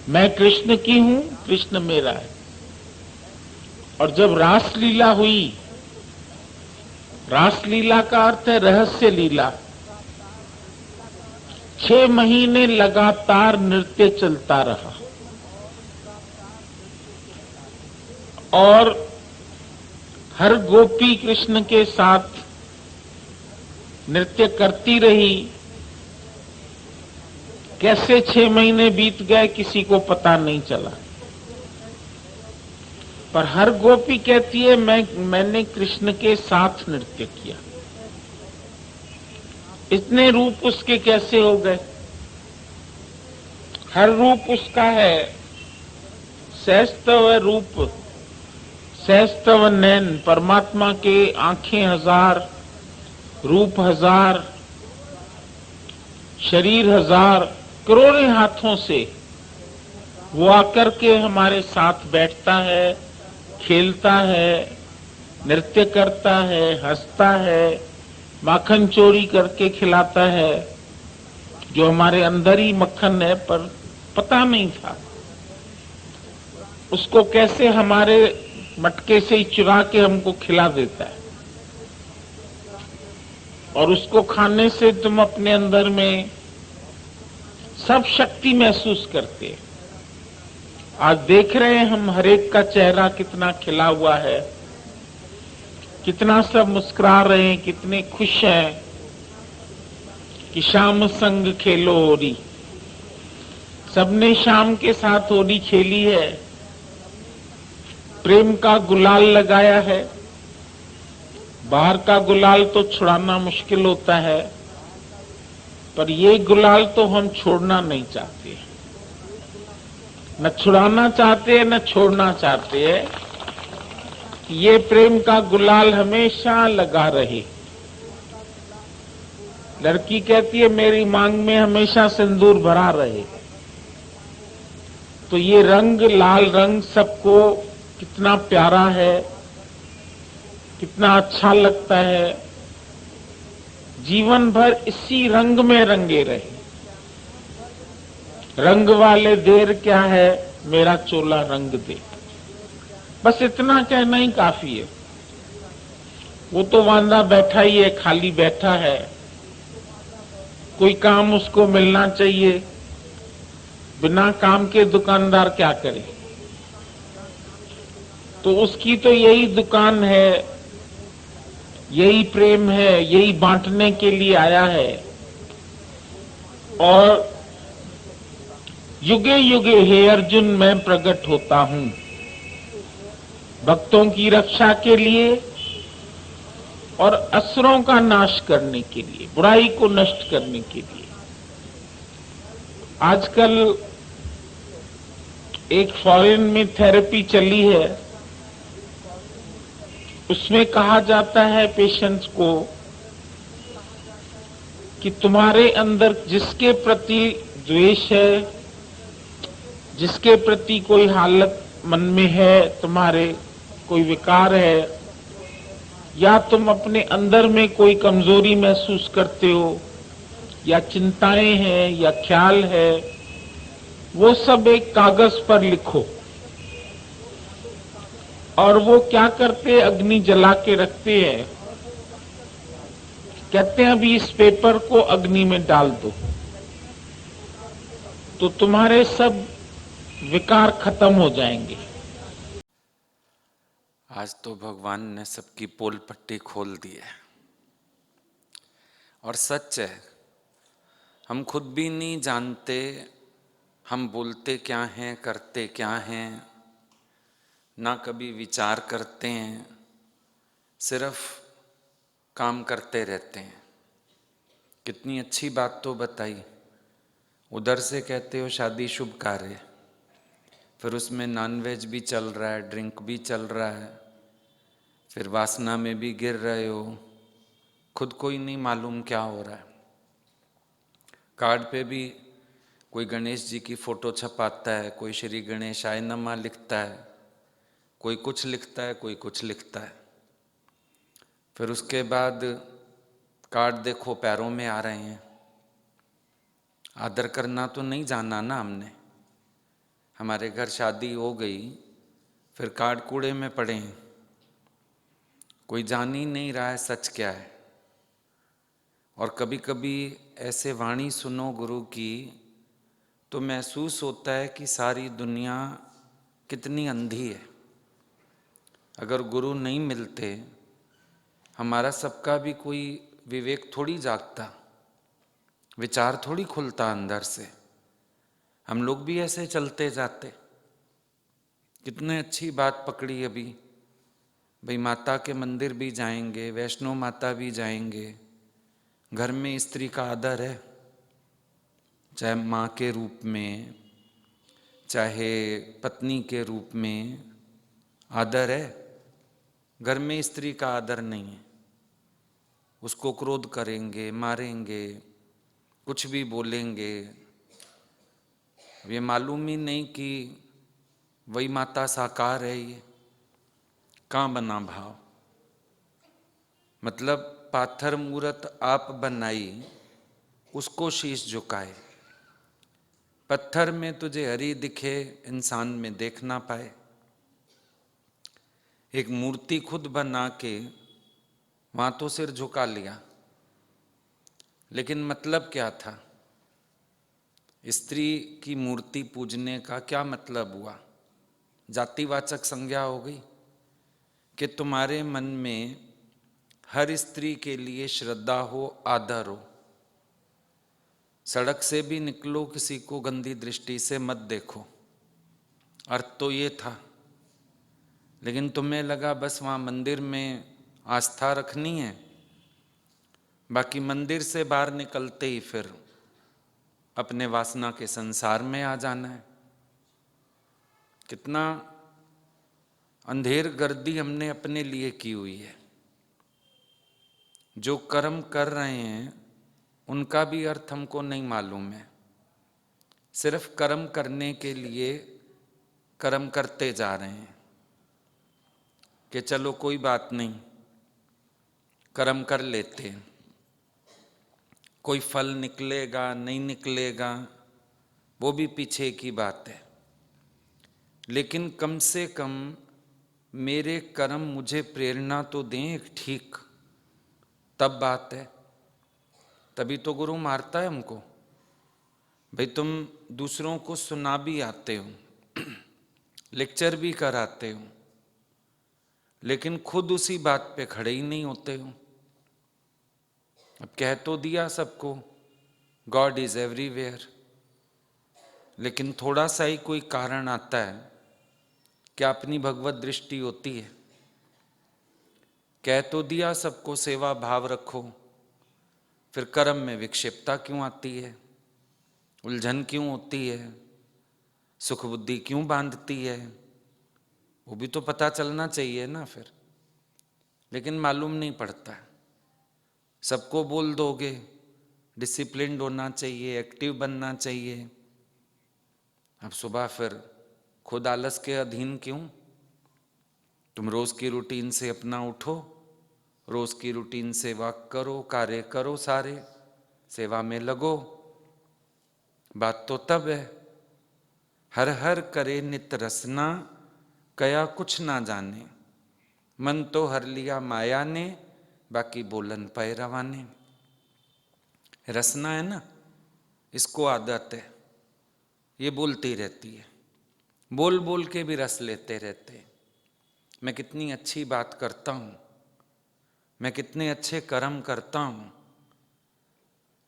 मैं कृष्ण की हूं, कृष्ण मेरा है। और जब रासलीला हुई, रासलीला का अर्थ है रहस्य लीला, 6 महीने लगातार नृत्य चलता रहा और हर गोपी कृष्ण के साथ नृत्य करती रही। कैसे 6 महीने बीत गए किसी को पता नहीं चला, पर हर गोपी कहती है मैंने कृष्ण के साथ नृत्य किया। इतने रूप उसके कैसे हो गए? हर रूप उसका है, सहस्त्रव रूप, सहस्त्रव नैन, परमात्मा के आंखें 1000, रूप 1000, शरीर 1000, करोड़ों हाथों से वो आकर के हमारे साथ बैठता है, खेलता है, नृत्य करता है, हंसता है, माखन चोरी करके खिलाता है, जो हमारे अंदर ही मक्खन है पर पता नहीं था। उसको कैसे हमारे मटके से ही चुरा के हमको खिला देता है, और उसको खाने से तुम अपने अंदर में सब शक्ति महसूस करते हैं। आज देख रहे हैं हम, हरेक का चेहरा कितना खिला हुआ है, कितना सब मुस्कुरा रहे हैं, कितने खुश हैं कि शाम संग खेलो होली। सबने शाम के साथ होली खेली है, प्रेम का गुलाल लगाया है। बाहर का गुलाल तो छुड़ाना मुश्किल होता है, पर ये गुलाल तो हम छोड़ना नहीं चाहते, न छुड़ाना चाहते हैं न छोड़ना चाहते हैं। ये प्रेम का गुलाल हमेशा लगा रहे। लड़की कहती है मेरी मांग में हमेशा सिंदूर भरा रहे। तो ये रंग, लाल रंग सबको कितना प्यारा है, कितना अच्छा लगता है। जीवन भर इसी रंग में रंगे रहे। रंग वाले देर क्या है, मेरा चोला रंग दे। बस इतना कहना ही काफी है। वो तो वांदा बैठा ही है, खाली बैठा है, कोई काम उसको मिलना चाहिए। बिना काम के दुकानदार क्या करे? तो उसकी तो यही दुकान है, यही प्रेम है, यही बांटने के लिए आया है। और युगे युगे हे अर्जुन मैं प्रकट होता हूं, भक्तों की रक्षा के लिए और असुरों का नाश करने के लिए, बुराई को नष्ट करने के लिए। आजकल एक फॉरेन में थेरेपी चली है, उसमें कहा जाता है पेशेंट्स को कि तुम्हारे अंदर जिसके प्रति द्वेष है, जिसके प्रति कोई हालत मन में है, तुम्हारे कोई विकार है, या तुम अपने अंदर में कोई कमजोरी महसूस करते हो, या चिंताएं हैं या ख्याल है, वो सब एक कागज पर लिखो। और वो क्या करते, अग्नि जला के रखते हैं, कहते हैं अभी इस पेपर को अग्नि में डाल दो, तो तुम्हारे सब विकार खत्म हो जाएंगे। आज तो भगवान ने सबकी पोल पट्टी खोल दी है। और सच है, हम खुद भी नहीं जानते हम बोलते क्या हैं, करते क्या हैं, ना कभी विचार करते हैं, सिर्फ काम करते रहते हैं। कितनी अच्छी बात तो बताई। उधर से कहते हो शादी शुभ कार्य, फिर उसमें नॉनवेज भी चल रहा है, ड्रिंक भी चल रहा है, फिर वासना में भी गिर रहे हो, खुद को ही नहीं मालूम क्या हो रहा है। कार्ड पे भी कोई गणेश जी की फोटो छपाता है, कोई श्री गणेशाय नमः लिखता है, कोई कुछ लिखता है, कोई कुछ लिखता है। फिर उसके बाद कार्ड देखो पैरों में आ रहे हैं। आदर करना तो नहीं जाना ना हमने। हमारे घर शादी हो गई, फिर कार्ड कूड़े में पड़े हैं। कोई जान ही नहीं रहा है सच क्या है। और कभी कभी ऐसे वाणी सुनो गुरु की तो महसूस होता है कि सारी दुनिया कितनी अंधी है। अगर गुरु नहीं मिलते, हमारा सबका भी कोई विवेक थोड़ी जागता, विचार थोड़ी खुलता अंदर से, हम लोग भी ऐसे चलते जाते। कितने अच्छी बात पकड़ी अभी, भाई माता के मंदिर भी जाएंगे, वैष्णो माता भी जाएंगे, घर में स्त्री का आदर है, चाहे माँ के रूप में, चाहे पत्नी के रूप में आदर है। घर में स्त्री का आदर नहीं है, उसको क्रोध करेंगे, मारेंगे, कुछ भी बोलेंगे। ये मालूम ही नहीं कि वही माता साकार है। ये कहाँ बना भाव। मतलब पाथर मूरत आप बनाई, उसको शीश झुकाए। पत्थर में तुझे हरि दिखे, इंसान में देख ना पाए। एक मूर्ति खुद बना के वहां तो सिर झुका लिया, लेकिन मतलब क्या था? स्त्री की मूर्ति पूजने का क्या मतलब हुआ? जातिवाचक संज्ञा हो गई कि तुम्हारे मन में हर स्त्री के लिए श्रद्धा हो, आदर हो। सड़क से भी निकलो, किसी को गंदी दृष्टि से मत देखो, अर्थ तो ये था। लेकिन तुम्हें लगा बस वहाँ मंदिर में आस्था रखनी है, बाकी मंदिर से बाहर निकलते ही फिर अपने वासना के संसार में आ जाना है। कितना अंधेर गर्दी हमने अपने लिए की हुई है। जो कर्म कर रहे हैं उनका भी अर्थ हमको नहीं मालूम है। सिर्फ कर्म करने के लिए कर्म करते जा रहे हैं कि चलो कोई बात नहीं, कर्म कर लेते हैं, कोई फल निकलेगा नहीं निकलेगा वो भी पीछे की बात है। लेकिन कम से कम मेरे कर्म मुझे प्रेरणा तो दें एक ठीक, तब बात है। तभी तो गुरु मारता है हमको। भाई तुम दूसरों को सुना भी आते हो, लेक्चर भी कराते हो, लेकिन खुद उसी बात पे खड़े ही नहीं होते हो। अब कह तो दिया सबको गॉड इज एवरीवेयर, लेकिन थोड़ा सा ही कोई कारण आता है क्या अपनी भगवत दृष्टि होती है? कह तो दिया सबको सेवा भाव रखो, फिर कर्म में विक्षेपता क्यों आती है? उलझन क्यों होती है? सुख बुद्धि क्यों बांधती है? वो भी तो पता चलना चाहिए ना फिर। लेकिन मालूम नहीं पड़ता। सबको बोल दोगे डिसिप्लिन्ड होना चाहिए, एक्टिव बनना चाहिए, अब सुबह फिर खुद आलस के अधीन क्यों? तुम रोज की रूटीन से अपना उठो, रोज की रूटीन से वॉक करो, कार्य करो, सारे सेवा में लगो। बात तो तब है, हर हर करे नित रसना, कया कुछ ना जाने, मन तो हर लिया माया ने, बाकी बोलन पे रवाने। रसना है ना, इसको आदत है, ये बोलती रहती है, बोल बोल के भी रस लेते रहते हैं। मैं कितनी अच्छी बात करता हूँ, मैं कितने अच्छे कर्म करता हूँ,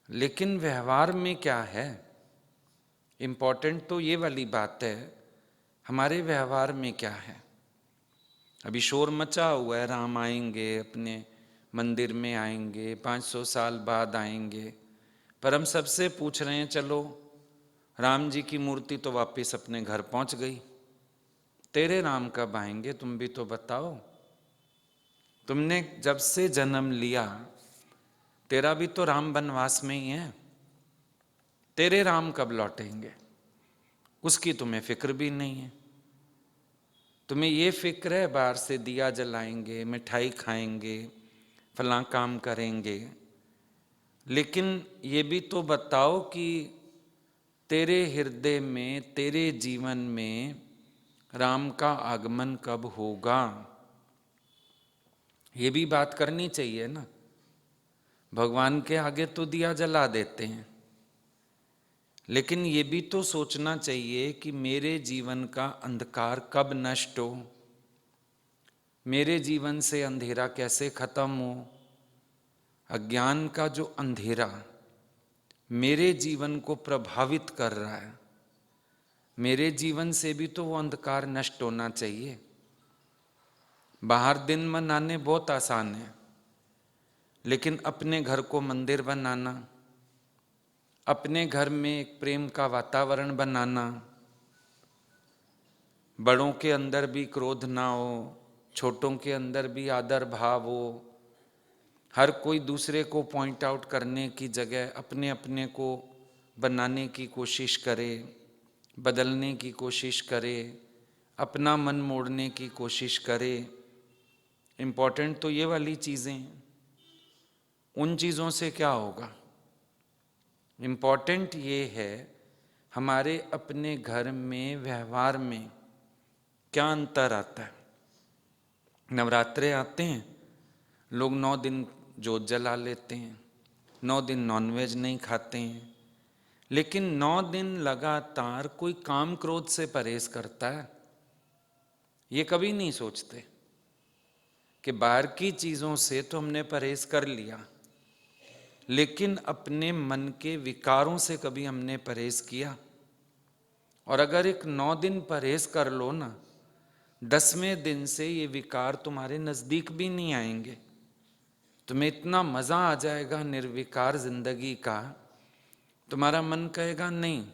लेकिन व्यवहार में क्या है? इम्पोर्टेंट तो ये वाली बात है, हमारे व्यवहार में क्या है? अभी शोर मचा हुआ है, राम आएंगे, अपने मंदिर में आएंगे, 500 साल बाद आएंगे, पर हम सबसे पूछ रहे हैं, चलो राम जी की मूर्ति तो वापस अपने घर पहुंच गई, तेरे राम कब आएंगे? तुम भी तो बताओ। तुमने जब से जन्म लिया, तेरा भी तो राम वनवास में ही है, तेरे राम कब लौटेंगे? उसकी तुम्हें फिक्र भी नहीं है। तुम्हें ये फिक्र है बाहर से दिया जलाएंगे, मिठाई खाएंगे, फलां काम करेंगे, लेकिन ये भी तो बताओ कि तेरे हृदय में, तेरे जीवन में राम का आगमन कब होगा? ये भी बात करनी चाहिए ना। भगवान के आगे तो दिया जला देते हैं, लेकिन ये भी तो सोचना चाहिए कि मेरे जीवन का अंधकार कब नष्ट हो, मेरे जीवन से अंधेरा कैसे खत्म हो। अज्ञान का जो अंधेरा मेरे जीवन को प्रभावित कर रहा है, मेरे जीवन से भी तो वो अंधकार नष्ट होना चाहिए। बाहर दिन मनाने बहुत आसान है, लेकिन अपने घर को मंदिर बनाना, अपने घर में एक प्रेम का वातावरण बनाना, बड़ों के अंदर भी क्रोध ना हो, छोटों के अंदर भी आदर भाव हो, हर कोई दूसरे को पॉइंट आउट करने की जगह अपने अपने को बनाने की कोशिश करे, बदलने की कोशिश करे, अपना मन मोड़ने की कोशिश करे। इम्पोर्टेंट तो ये वाली चीज़ें हैं। उन चीज़ों से क्या होगा? इम्पोर्टेंट ये है हमारे अपने घर में व्यवहार में क्या अंतर आता है। नवरात्रे आते हैं, लोग 9 दिन जोत जला लेते हैं, 9 दिन नॉनवेज नहीं खाते हैं, लेकिन 9 दिन लगातार कोई काम क्रोध से परहेज करता है? ये कभी नहीं सोचते कि बाहर की चीज़ों से तो हमने परहेज कर लिया, लेकिन अपने मन के विकारों से कभी हमने परहेज किया? और अगर एक 9 दिन परहेज कर लो ना, 10वें दिन से ये विकार तुम्हारे नज़दीक भी नहीं आएंगे। तुम्हें इतना मज़ा आ जाएगा निर्विकार जिंदगी का, तुम्हारा मन कहेगा नहीं,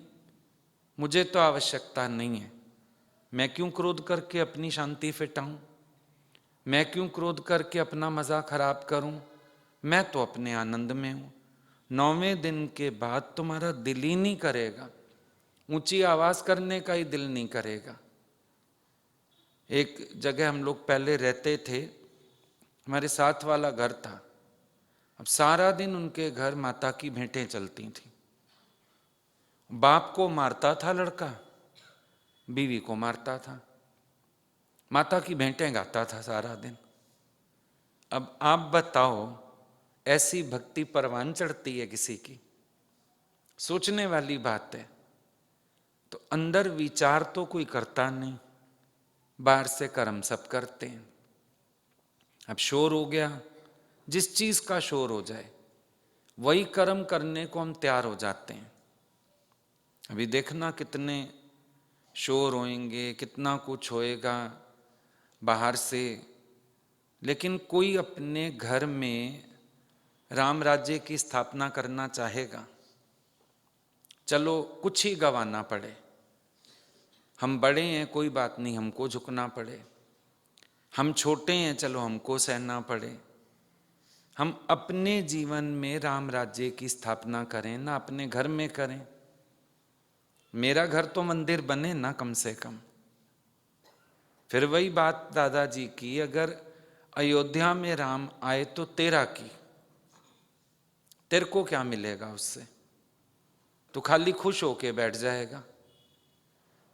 मुझे तो आवश्यकता नहीं है, मैं क्यों क्रोध करके अपनी शांति फिटाऊं, मैं क्यों क्रोध करके अपना मज़ा खराब करूं, मैं तो अपने आनंद में हूं। 9वें दिन के बाद तुम्हारा दिल ही नहीं करेगा, ऊंची आवाज़ करने का ही दिल नहीं करेगा। एक जगह हम लोग पहले रहते थे, हमारे साथ वाला घर था, अब सारा दिन उनके घर माता की भेंटें चलती थी। बाप को मारता था लड़का, बीवी को मारता था, माता की भेंटें गाता था सारा दिन। अब आप बताओ, ऐसी भक्ति परवान चढ़ती है किसी की? सोचने वाली बात है। तो अंदर विचार तो कोई करता नहीं, बाहर से कर्म सब करते हैं। अब शोर हो गया, जिस चीज का शोर हो जाए वही कर्म करने को हम तैयार हो जाते हैं। अभी देखना कितने शोर होएंगे, कितना कुछ होएगा बाहर से, लेकिन कोई अपने घर में राम राज्य की स्थापना करना चाहेगा? चलो कुछ ही गंवाना पड़े, हम बड़े हैं कोई बात नहीं, हमको झुकना पड़े, हम छोटे हैं चलो हमको सहना पड़े, हम अपने जीवन में राम राज्य की स्थापना करें ना, अपने घर में करें। मेरा घर तो मंदिर बने ना कम से कम। फिर वही बात दादाजी की, अगर अयोध्या में राम आए तो तेरा की, तेरे को क्या मिलेगा उससे? तो खाली खुश होके बैठ जाएगा।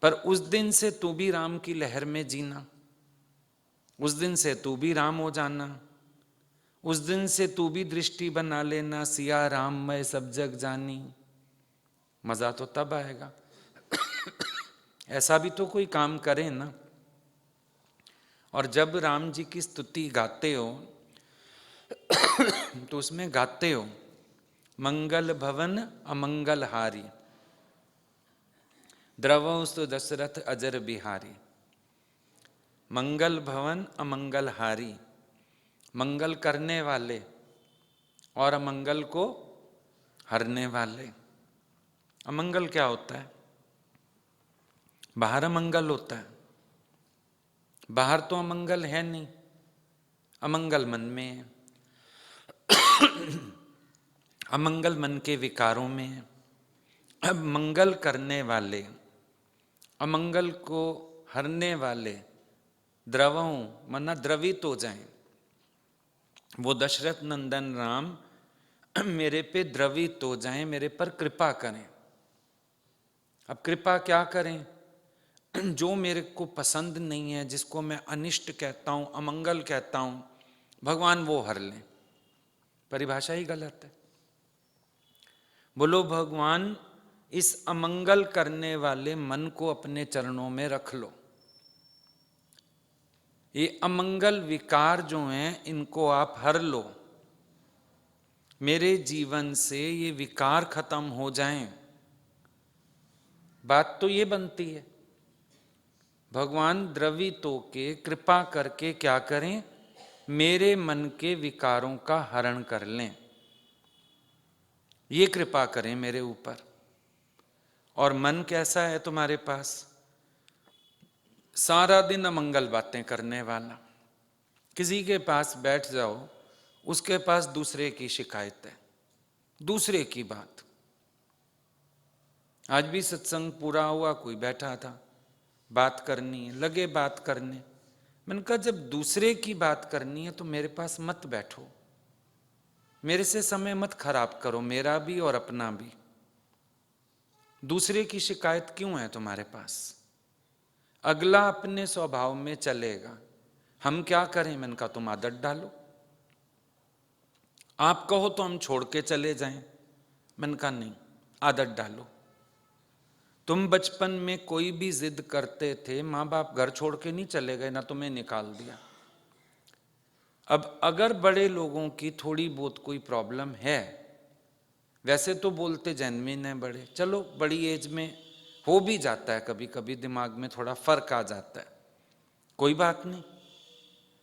पर उस दिन से तू भी राम की लहर में जीना, उस दिन से तू भी राम हो जाना, उस दिन से तू भी दृष्टि बना लेना, सिया राम मैं सब जग जानी। मजा तो तब आएगा। ऐसा भी तो कोई काम करे ना। और जब राम जी की स्तुति गाते हो तो उसमें गाते हो मंगल भवन अमंगल हारी, द्रवस्तु दशरथ अजर बिहारी। मंगल भवन अमंगल हारी, मंगल करने वाले और अमंगल को हरने वाले। अमंगल क्या होता है? बाहर अमंगल होता है, बाहर तो अमंगल है नहीं, अमंगल मन में है। अमंगल मन के विकारों में है। अब मंगल करने वाले, अमंगल को हरने वाले, द्रवों मना द्रवित हो जाएं, वो दशरथ नंदन राम मेरे पे द्रवित हो जाएं, मेरे पर कृपा करें। अब कृपा क्या करें? जो मेरे को पसंद नहीं है, जिसको मैं अनिष्ट कहता हूं, अमंगल कहता हूं, भगवान वो हर लें। परिभाषा ही गलत है। बोलो भगवान इस अमंगल करने वाले मन को अपने चरणों में रख लो। ये अमंगल विकार जो हैं इनको आप हर लो, मेरे जीवन से ये विकार खत्म हो जाएं। बात तो ये बनती है, भगवान द्रवित होके कृपा करके क्या करें? मेरे मन के विकारों का हरण कर लें, ये कृपा करें मेरे ऊपर। और मन कैसा है तुम्हारे पास? सारा दिन अमंगल बातें करने वाला। किसी के पास बैठ जाओ, उसके पास दूसरे की शिकायत है, दूसरे की बात। आज भी सत्संग पूरा हुआ, कोई बैठा था, बात करनी है, लगे बात करने। मैंने कहा जब दूसरे की बात करनी है तो मेरे पास मत बैठो, मेरे से समय मत खराब करो, मेरा भी और अपना भी। दूसरे की शिकायत क्यों है तुम्हारे पास? अगला अपने स्वभाव में चलेगा, हम क्या करें? मैंने कहा तुम आदत डालो। आप कहो तो हम छोड़ के चले जाएं, मैंने कहा नहीं, आदत डालो। तुम बचपन में कोई भी जिद करते थे, माँ बाप घर छोड़ के नहीं चले गए ना, तुम्हें निकाल दिया। अब अगर बड़े लोगों की थोड़ी बहुत कोई प्रॉब्लम है, वैसे तो बोलते जेन्युइन है बड़े, चलो बड़ी एज में हो भी जाता है, कभी कभी दिमाग में थोड़ा फर्क आ जाता है, कोई बात नहीं।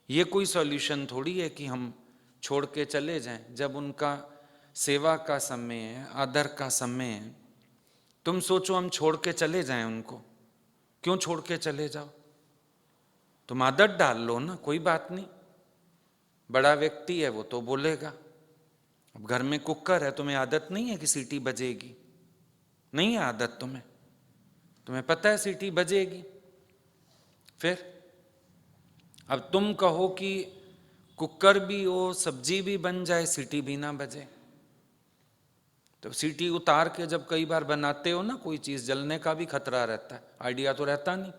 ये कोई सॉल्यूशन थोड़ी है कि हम छोड़ के चले जाएं। जब उनका सेवा का समय है, आदर का समय है, तुम सोचो हम छोड़ के चले जाएं उनको, क्यों छोड़ के चले जाओ? तुम आदत डाल लो ना, कोई बात नहीं। बड़ा व्यक्ति है वो तो बोलेगा। अब घर में कुकर है, तुम्हें आदत नहीं है कि सीटी बजेगी? नहीं है आदत तुम्हें, तुम्हें पता है सीटी बजेगी। फिर अब तुम कहो कि कुकर भी हो, सब्जी भी बन जाए, सीटी भी ना बजे, तो सीटी उतार के जब कई बार बनाते हो ना, कोई चीज जलने का भी खतरा रहता है, आइडिया तो रहता नहीं,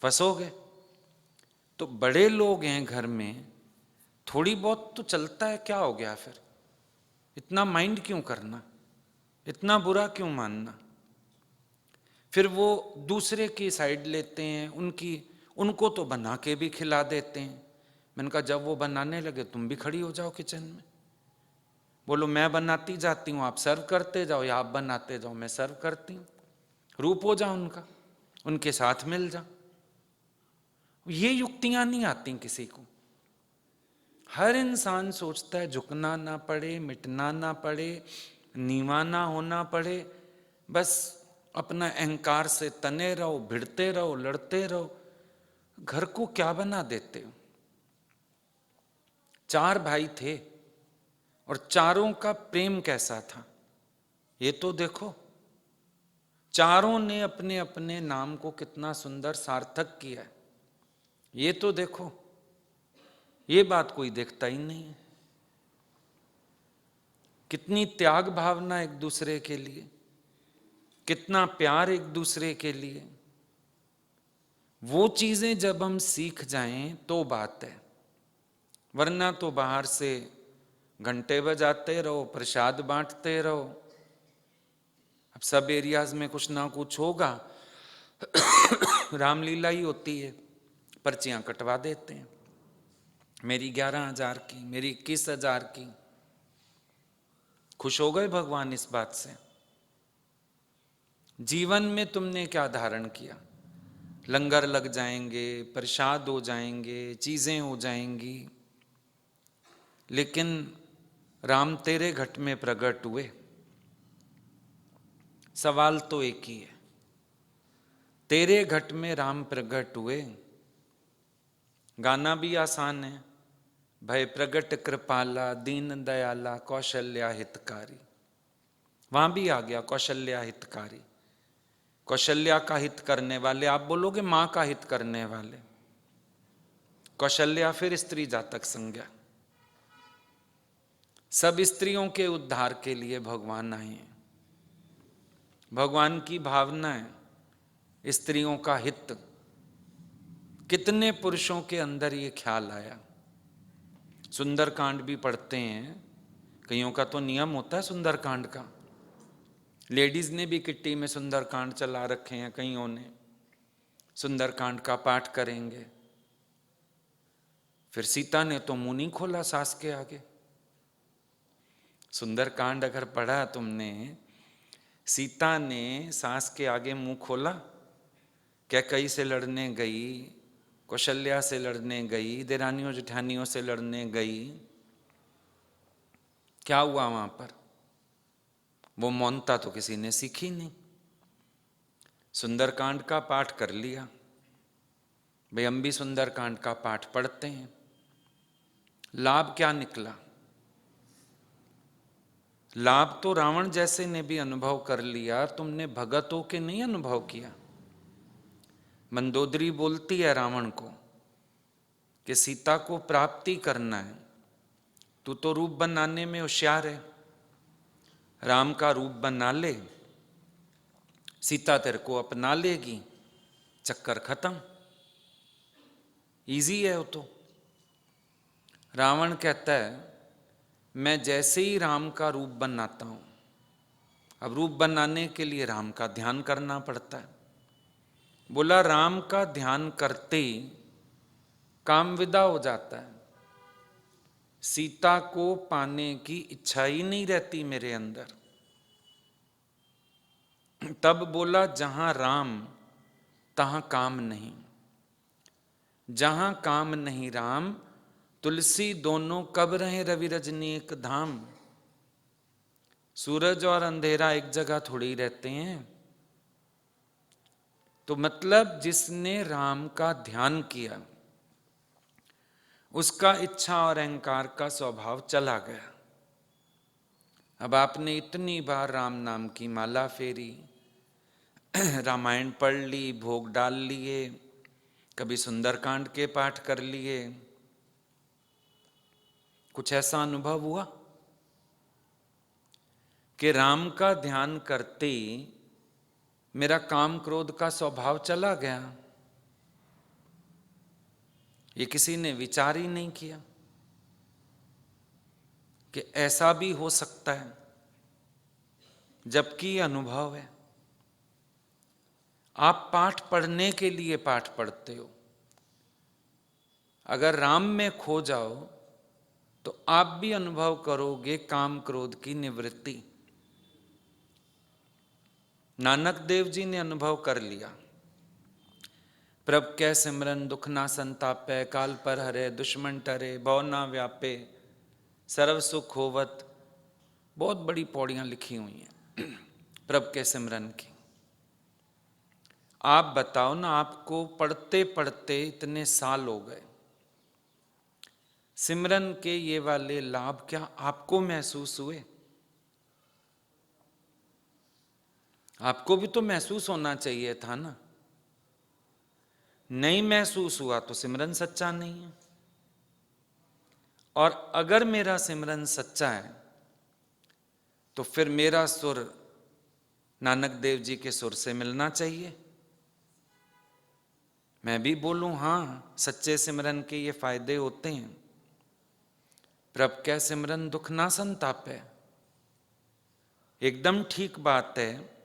फंसोगे। तो बड़े लोग हैं घर में, थोड़ी बहुत तो चलता है, क्या हो गया फिर? इतना माइंड क्यों करना, इतना बुरा क्यों मानना? फिर वो दूसरे की साइड लेते हैं, उनको तो बना के भी खिला देते हैं। मैंने कहा जब वो बनाने लगे तुम भी खड़ी हो जाओ किचन में, बोलो मैं बनाती जाती हूँ, आप सर्व करते जाओ, या आप बनाते जाओ, मैं सर्व करती हूँ। रूप हो जाओ उनका, उनके साथ मिल जाओ। ये युक्तियां नहीं आती किसी को। हर इंसान सोचता है झुकना ना पड़े, मिटना ना पड़े, नीवा ना होना पड़े, बस अपना अहंकार से तने रहो, भिड़ते रहो, लड़ते रहो। घर को क्या बना देते हो? 4 भाई थे और चारों का प्रेम कैसा था, ये तो देखो। चारों ने अपने अपने नाम को कितना सुंदर सार्थक किया है, ये तो देखो। ये बात कोई देखता ही नहीं है। कितनी त्याग भावना एक दूसरे के लिए, कितना प्यार एक दूसरे के लिए। वो चीजें जब हम सीख जाएं तो बात है, वरना तो बाहर से घंटे बजाते रहो, प्रसाद बांटते रहो। अब सब एरियाज में कुछ ना कुछ होगा, रामलीला ही होती है, पर्चियां कटवा देते हैं, मेरी 11,000 की, मेरी 21,000 की। खुश हो गए भगवान इस बात से? जीवन में तुमने क्या धारण किया? लंगर लग जाएंगे, प्रसाद हो जाएंगे, चीजें हो जाएंगी, लेकिन राम तेरे घट में प्रकट हुए। सवाल तो एक ही है, तेरे घट में राम प्रकट हुए। गाना भी आसान है, भय प्रगट कृपाला दीन दयाला कौशल्या हितकारी। वहां भी आ गया कौशल्या हितकारी, कौशल्या का हित करने वाले। आप बोलोगे मां का हित करने वाले। कौशल्या फिर स्त्री जातक संज्ञा। सब स्त्रियों के उद्धार के लिए भगवान आए हैं। भगवान की भावना है स्त्रियों का हित। कितने पुरुषों के अंदर ये ख्याल आया? सुंदरकांड भी पढ़ते हैं, कईयों का तो नियम होता है सुंदरकांड का। लेडीज ने भी किट्टी में सुंदरकांड चला रखे हैं, कईयों ने सुंदरकांड का पाठ करेंगे। फिर सीता ने तो मुंह नहीं खोला सास के आगे। सुंदरकांड अगर पढ़ा तुमने, सीता ने सास के आगे मुंह खोला? कैकई से लड़ने गई, कौशल्या से लड़ने गई, देरानियों जेठानियों से लड़ने गई, क्या हुआ वहां पर? वो मौनता तो किसी ने सीखी नहीं। सुंदरकांड का पाठ कर लिया, भाई हम भी सुंदरकांड का पाठ पढ़ते हैं। लाभ क्या निकला? लाभ तो रावण जैसे ने भी अनुभव कर लिया, तुमने भगतों के नहीं अनुभव किया। मंदोदरी बोलती है रावण को कि सीता को प्राप्ति करना है, तू तो रूप बनाने में होशियार है, राम का रूप बना ले, सीता तेरे को अपना लेगी, चक्कर खत्म, इजी है वो तो। रावण कहता है मैं जैसे ही राम का रूप बनाता हूं, अब रूप बनाने के लिए राम का ध्यान करना पड़ता है। बोला राम का ध्यान करते ही काम विदा हो जाता है, सीता को पाने की इच्छा ही नहीं रहती मेरे अंदर। तब बोला जहां राम तहां काम नहीं, जहां काम नहीं राम, तुलसी दोनों कब रहे रवि रजनी एक धाम। सूरज और अंधेरा एक जगह थोड़ी रहते हैं। तो मतलब जिसने राम का ध्यान किया उसका इच्छा और अहंकार का स्वभाव चला गया। अब आपने इतनी बार राम नाम की माला फेरी, रामायण पढ़ ली, भोग डाल लिए, कभी सुंदरकांड के पाठ कर लिए, कुछ ऐसा अनुभव हुआ कि राम का ध्यान करते मेरा काम क्रोध का स्वभाव चला गया? ये किसी ने विचार ही नहीं किया कि ऐसा भी हो सकता है, जबकि ये अनुभव है। आप पाठ पढ़ने के लिए पाठ पढ़ते हो, अगर राम में खो जाओ तो आप भी अनुभव करोगे काम क्रोध की निवृत्ति। नानक देव जी ने अनुभव कर लिया। प्रभ कै सिमरन दुख ना संतापै, काल पर हरे दुश्मन टरे, भव ना व्यापे सर्व सुख होवत। बहुत बड़ी पौड़ियां लिखी हुई हैं प्रभ के सिमरन की। आप बताओ ना, आपको पढ़ते पढ़ते इतने साल हो गए, सिमरन के ये वाले लाभ क्या आपको महसूस हुए? आपको भी तो महसूस होना चाहिए था ना। नहीं महसूस हुआ तो सिमरन सच्चा नहीं है। और अगर मेरा सिमरन सच्चा है तो फिर मेरा सुर नानक देव जी के सुर से मिलना चाहिए। मैं भी बोलूं हाँ, सच्चे सिमरन के ये फायदे होते हैं। प्रभ कै सिमरन दुख ना संतापे, एकदम ठीक बात है।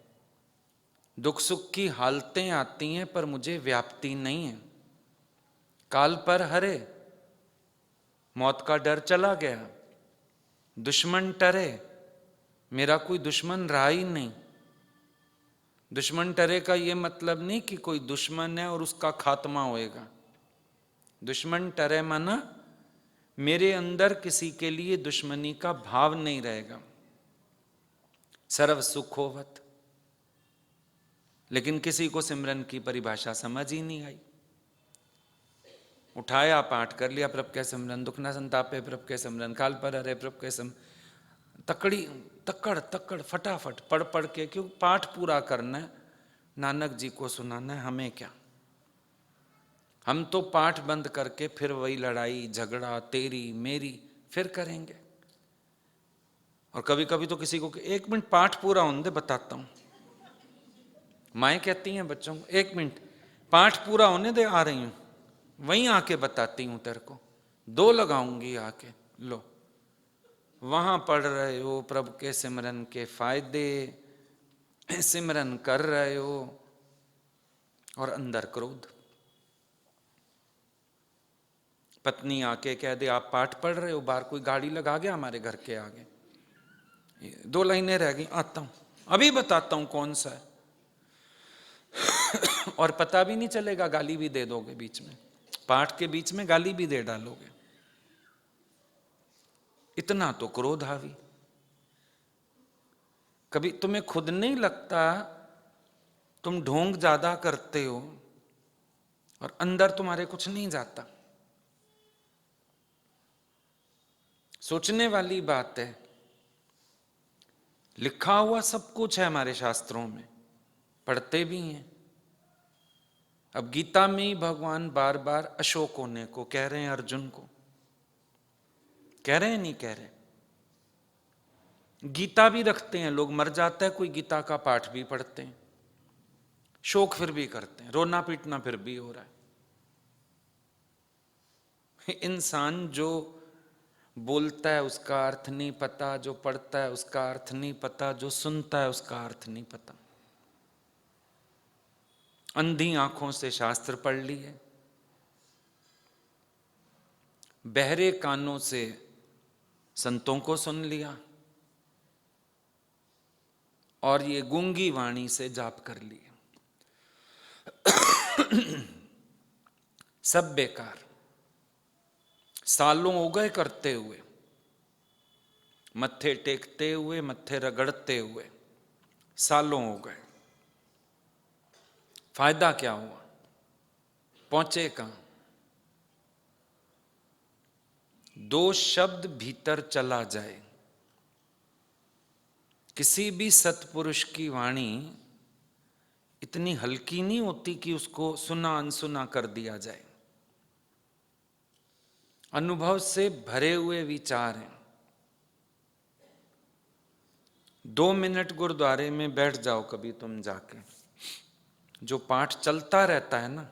दुख सुख की हालतें आती हैं पर मुझे व्याप्ति नहीं है। काल पर हरे, मौत का डर चला गया, दुश्मन टरे, मेरा कोई दुश्मन रहा ही नहीं। दुश्मन टरे का ये मतलब नहीं कि कोई दुश्मन है और उसका खात्मा होएगा। दुश्मन टरे माना मेरे अंदर किसी के लिए दुश्मनी का भाव नहीं रहेगा। सर्व सुख होवत। लेकिन किसी को सिमरन की परिभाषा समझ ही नहीं आई। उठाया, पाठ कर लिया, प्रभ कै सिमरन दुख ना संतापे, प्रभ कै सिमरन काल पर हरे, प्रभ कै तकड़ी तकड़ तकड़ फटाफट पढ़ पढ़ के, क्यों पाठ पूरा करना है, नानक जी को सुनाना है। हमें क्या, हम तो पाठ बंद करके फिर वही लड़ाई झगड़ा तेरी मेरी फिर करेंगे। और कभी कभी तो किसी को 1 मिनट पाठ पूरा होने दे, बताता हूं। माएँ कहती हैं बच्चों को 1 मिनट पाठ पूरा होने दे, आ रही हूं, वहीं आके बताती हूं तेरे को, 2 लगाऊंगी आके। लो, वहां पढ़ रहे हो प्रभु के सिमरन के फायदे, सिमरन कर रहे हो और अंदर क्रोध। पत्नी आके कह दे आप पाठ पढ़ रहे हो, बाहर कोई गाड़ी लगा गया हमारे घर के आगे, 2 लाइनें रह गई, आता हूं अभी बताता हूं कौन सा है। और पता भी नहीं चलेगा, गाली भी दे दोगे बीच में, पाठ के बीच में गाली भी दे डालोगे। इतना तो क्रोध हावी। कभी तुम्हें खुद नहीं लगता तुम ढोंग ज्यादा करते हो और अंदर तुम्हारे कुछ नहीं जाता? सोचने वाली बात है। लिखा हुआ सब कुछ है हमारे शास्त्रों में, पढ़ते भी हैं। अब गीता में ही भगवान बार बार अशोक होने को कह रहे हैं, अर्जुन को कह रहे हैं, नहीं कह रहे? गीता भी रखते हैं लोग, मर जाता है कोई, गीता का पाठ भी पढ़ते हैं, शोक फिर भी करते हैं, रोना पीटना फिर भी हो रहा है। इंसान जो बोलता है उसका अर्थ नहीं पता, जो पढ़ता है उसका अर्थ नहीं पता, जो सुनता है उसका अर्थ नहीं पता। अंधी आंखों से शास्त्र पढ़ लिए, बहरे कानों से संतों को सुन लिया और ये गूंगी वाणी से जाप कर लिए। सब बेकार। सालों हो गए करते हुए, मत्थे टेकते हुए, मत्थे रगड़ते हुए, सालों हो गए। फायदा क्या हुआ? पहुंचे कहां? 2 शब्द भीतर चला जाए। किसी भी सत्पुरुष की वाणी इतनी हल्की नहीं होती कि उसको सुना अनसुना कर दिया जाए। अनुभव से भरे हुए विचार हैं। 2 मिनट गुरुद्वारे में बैठ जाओ कभी तुम जाके, जो पाठ चलता रहता है ना,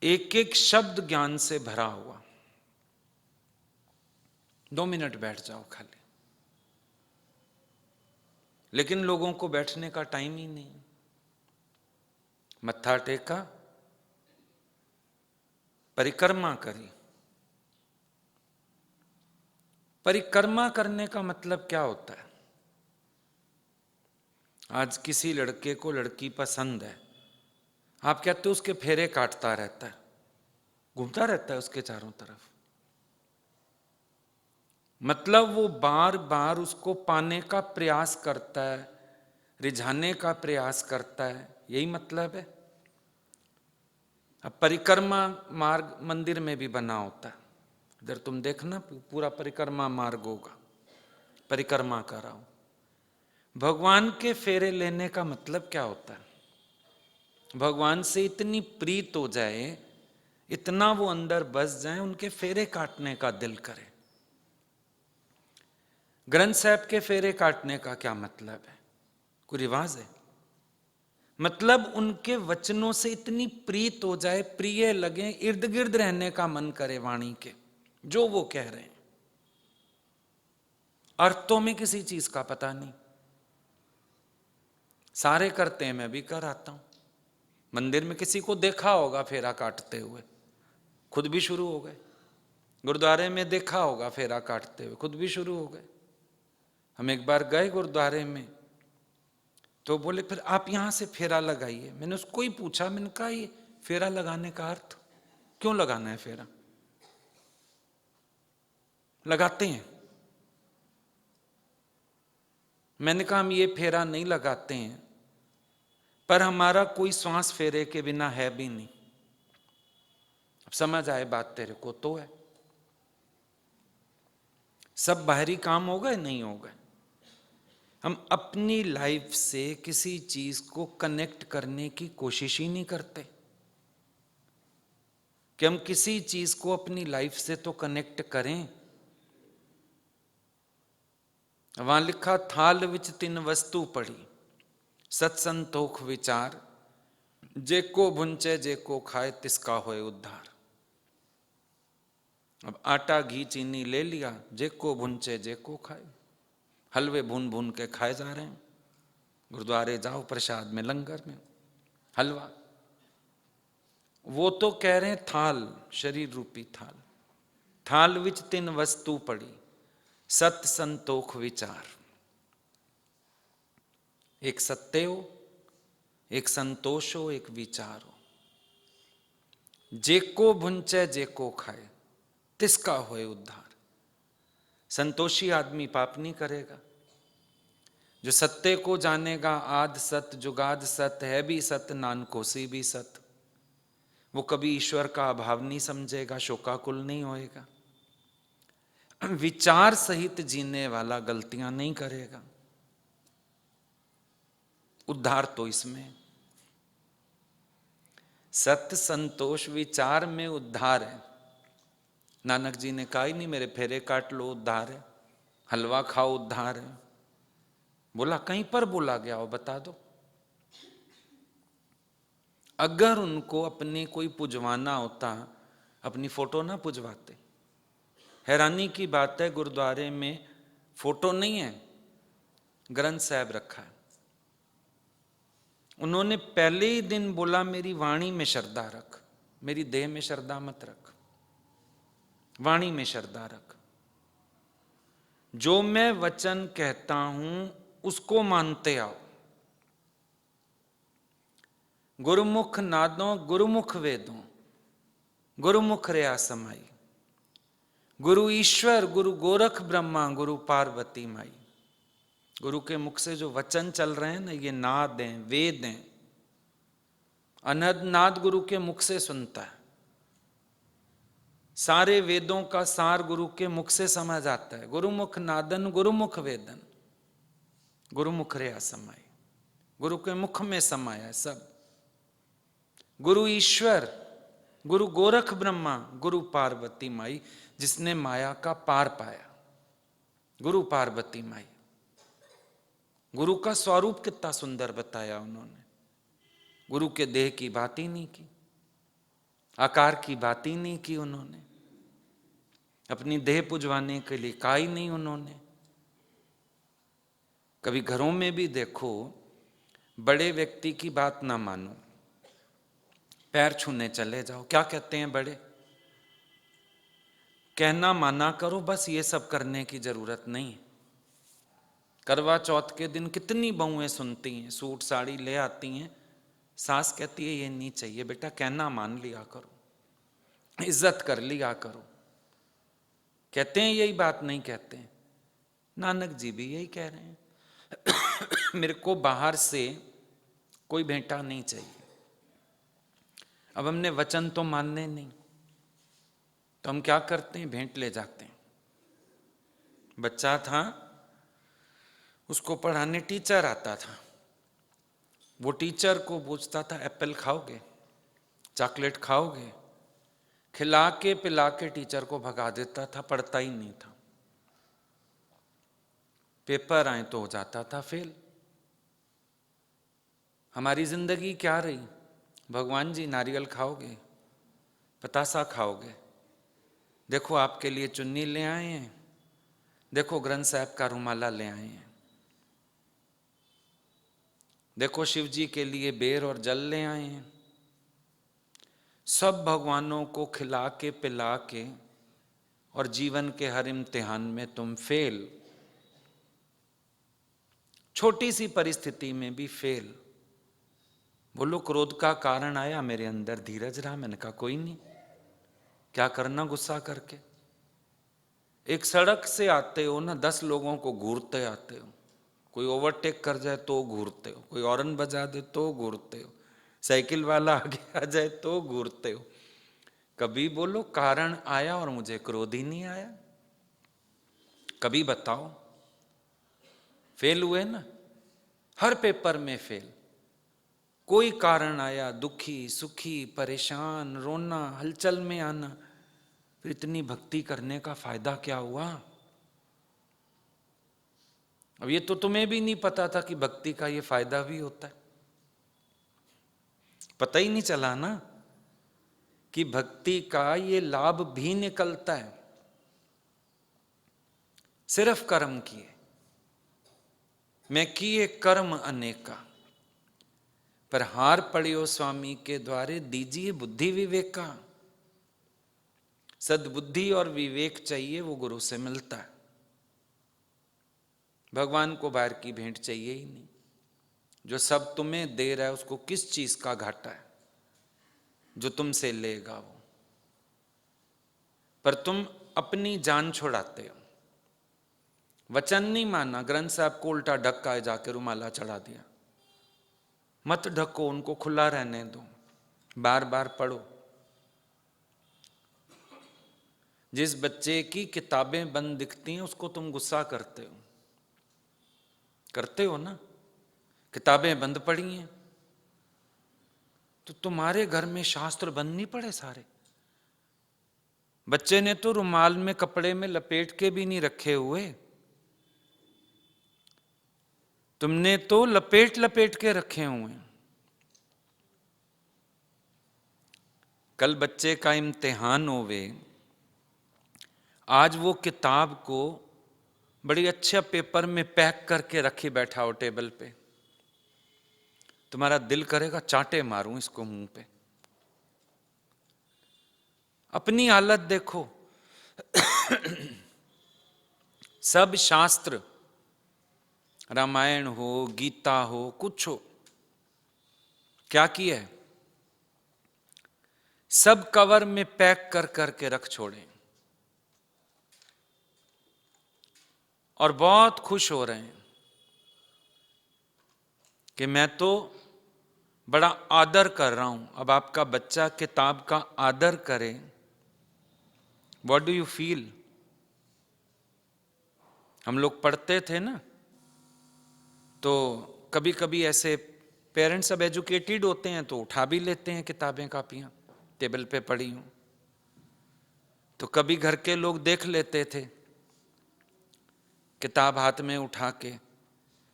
एक एक शब्द ज्ञान से भरा हुआ। 2 मिनट बैठ जाओ खाली। लेकिन लोगों को बैठने का टाइम ही नहीं। मत्था टेका, परिक्रमा करी। परिक्रमा करने का मतलब क्या होता है? आज किसी लड़के को लड़की पसंद है, आप कहते हो उसके फेरे काटता रहता है, घूमता रहता है उसके चारों तरफ। मतलब वो बार बार उसको पाने का प्रयास करता है, रिझाने का प्रयास करता है, यही मतलब है। अब परिक्रमा मार्ग मंदिर में भी बना होता है, इधर तुम देखना पूरा परिक्रमा मार्ग होगा, परिक्रमा कर रहा हूं। भगवान के फेरे लेने का मतलब क्या होता है? भगवान से इतनी प्रीत हो जाए, इतना वो अंदर बस जाए, उनके फेरे काटने का दिल करे। ग्रंथ साहब के फेरे काटने का क्या मतलब है? कोई रिवाज है? मतलब उनके वचनों से इतनी प्रीत हो जाए, प्रिय लगे, इर्द गिर्द रहने का मन करे वाणी के, जो वो कह रहे हैं। अर्थों में किसी चीज का पता नहीं, सारे करते हैं, मैं भी कर आता हूं। मंदिर में किसी को देखा होगा फेरा काटते हुए, खुद भी शुरू हो गए। गुरुद्वारे में देखा होगा फेरा काटते हुए, खुद भी शुरू हो गए। हम एक बार गए गुरुद्वारे में, तो बोले फिर आप यहां से फेरा लगाइए। मैंने उसको ही पूछा, मैंने कहा ये फेरा लगाने का अर्थ क्यों लगाना है? फेरा लगाते हैं। मैंने कहा हम ये फेरा नहीं लगाते हैं, पर हमारा कोई श्वास फेरे के बिना है भी नहीं। अब समझ आए बात तेरे को तो है। सब बाहरी काम हो गए? नहीं हो गए। हम अपनी लाइफ से किसी चीज को कनेक्ट करने की कोशिश ही नहीं करते कि हम किसी चीज को अपनी लाइफ से तो कनेक्ट करें। वहां लिखा, थाल विच तिन वस्तु पड़ी, सत्संतोख विचार, जेको भुंचे जेको खाए तिसका होए उद्धार। अब आटा घी चीनी ले लिया, जेको भुंचे जेको खाए। हलवे भून भून के खाए जा रहे हैं। गुरुद्वारे जाओ, प्रसाद में, लंगर में हलवा। वो तो कह रहे हैं थाल, शरीर रूपी थाल। थाल विच तिन वस्तु पड़ी, सत संतोख विचार। एक सत्य हो, एक संतोष हो, एक विचार हो। जेको भुंचे जेको खाए तिसका होए उद्धार। संतोषी आदमी पाप नहीं करेगा। जो सत्य को जानेगा, आद सत जुगाद सत, है भी सत नानकोसी भी सत, वो कभी ईश्वर का अभाव नहीं समझेगा, शोकाकुल नहीं होएगा। विचार सहित जीने वाला गलतियां नहीं करेगा। उद्धार तो इसमें, सत्य संतोष विचार में उद्धार है। नानक जी ने कहा ही नहीं मेरे फेरे काट लो उद्धार है, हलवा खाओ उद्धार है। बोला कहीं पर बोला गया हो बता दो। अगर उनको अपने कोई पुजवाना होता, अपनी फोटो ना पुजवाते। हैरानी की बात है, गुरुद्वारे में फोटो नहीं है, ग्रंथ साहब रखा है। उन्होंने पहले ही दिन बोला मेरी वाणी में श्रद्धा रख, मेरी देह में श्रद्धा मत रख, वाणी में श्रद्धा रख। जो मैं वचन कहता हूं उसको मानते आओ। गुरुमुख नादों गुरुमुख वेदों, गुरुमुख रया समाई। गुरु ईश्वर गुरु गोरख ब्रह्मा, गुरु पार्वती माई। गुरु के मुख से जो वचन चल रहे हैं ना, ये नाद हैं, वेद हैं। अनहद नाद गुरु के मुख से सुनता है। सारे वेदों का सार गुरु के मुख से समझ आता है। गुरुमुख नादन गुरुमुख वेदन, गुरुमुख रया समाई। गुरु के मुख में समाया है सब। गुरु ईश्वर गुरु गोरख ब्रह्मा, गुरु पार्वती माई, जिसने माया का पार पाया, गुरु पार्वती माई। गुरु का स्वरूप कितना सुंदर बताया उन्होंने। गुरु के देह की बात ही नहीं की, आकार की बात ही नहीं की उन्होंने, अपनी देह पुजवाने के लिए कहा ही नहीं उन्होंने। कभी घरों में भी देखो, बड़े व्यक्ति की बात ना मानो, पैर छूने चले जाओ। क्या कहते हैं बड़े? कहना माना करो, बस ये सब करने की जरूरत नहीं। करवा चौथ के दिन कितनी बहुएं सुनती हैं, सूट साड़ी ले आती हैं, सास कहती है ये नहीं चाहिए बेटा, कहना मान लिया करो, इज्जत कर लिया करो। कहते हैं यही बात? नहीं कहते हैं। नानक जी भी यही कह रहे हैं। मेरे को बाहर से कोई भेंटा नहीं चाहिए। अब हमने वचन तो मानने नहीं, तो हम क्या करते हैं? भेंट ले जाते हैं। बच्चा था, उसको पढ़ाने टीचर आता था। वो टीचर को पूछता था एप्पल खाओगे, चॉकलेट खाओगे, खिला के पिला के टीचर को भगा देता था, पढ़ता ही नहीं था। पेपर आए तो हो जाता था फेल। हमारी जिंदगी क्या रही? भगवान जी नारियल खाओगे, पतासा खाओगे, देखो आपके लिए चुन्नी ले आए हैं, देखो ग्रंथ साहब का रुमाला ले आए हैं, देखो शिव जी के लिए बेर और जल ले आए हैं। सब भगवानों को खिला के पिला के और जीवन के हर इम्तिहान में तुम फेल। छोटी सी परिस्थिति में भी फेल। बोलो क्रोध का कारण आया मेरे अंदर, धीरज रहा, मैंने कहा कोई नहीं, क्या करना गुस्सा करके। एक सड़क से आते हो ना, 10 लोगों को घूरते आते हो, कोई ओवरटेक कर जाए तो घूरते हो, कोई हॉर्न बजा दे तो घूरते हो, साइकिल वाला आगे आ जाए तो घूरते हो। कभी बोलो कारण आया और मुझे क्रोध ही नहीं आया? कभी बताओ? फेल हुए ना, हर पेपर में फेल। कोई कारण आया, दुखी सुखी परेशान, रोना, हलचल में आना, फिर इतनी भक्ति करने का फायदा क्या हुआ? अब ये तो तुम्हें भी नहीं पता था कि भक्ति का ये फायदा भी होता है। पता ही नहीं चला ना कि भक्ति का ये लाभ भी निकलता है। सिर्फ कर्म किए, मैं किए कर्म अनेका, पर हार पड़ियो स्वामी के द्वारे, दीजिए बुद्धि विवेक का। सद्बुद्धि और विवेक चाहिए, वो गुरु से मिलता है। भगवान को बाहर की भेंट चाहिए ही नहीं। जो सब तुम्हें दे रहा है उसको किस चीज का घाटा है? जो तुमसे लेगा वो। पर तुम अपनी जान छुड़ाते हो। वचन नहीं माना, ग्रंथ साहब को उल्टा ढक्का है, जाके रुमाला चढ़ा दिया। मत ढको, उनको खुला रहने दो, बार बार पढ़ो। जिस बच्चे की किताबें बंद दिखती हैं उसको तुम गुस्सा करते हो, करते हो ना? किताबें बंद पड़ी हैं तो तुम्हारे घर में शास्त्र बंद नहीं पड़े सारे? बच्चे ने तो रुमाल में कपड़े में लपेट के भी नहीं रखे हुए, तुमने तो लपेट लपेट के रखे हुए। कल बच्चे का इम्तिहान होवे, आज वो किताब को बड़ी अच्छा पेपर में पैक करके रखी बैठा हो टेबल पे, तुम्हारा दिल करेगा चांटे मारूं इसको मुंह पे। अपनी हालत देखो। सब शास्त्र, रामायण हो, गीता हो, कुछ हो, क्या किया है? सब कवर में पैक कर करके रख छोड़े और बहुत खुश हो रहे हैं कि मैं तो बड़ा आदर कर रहा हूं। अब आपका बच्चा किताब का आदर करे, व्हाट डू यू फील? हम लोग पढ़ते थे ना, तो कभी कभी ऐसे पेरेंट्स सब एजुकेटेड होते हैं तो उठा भी लेते हैं किताबें कापियां, टेबल पे पड़ी हूं तो कभी घर के लोग देख लेते थे किताब हाथ में उठा के।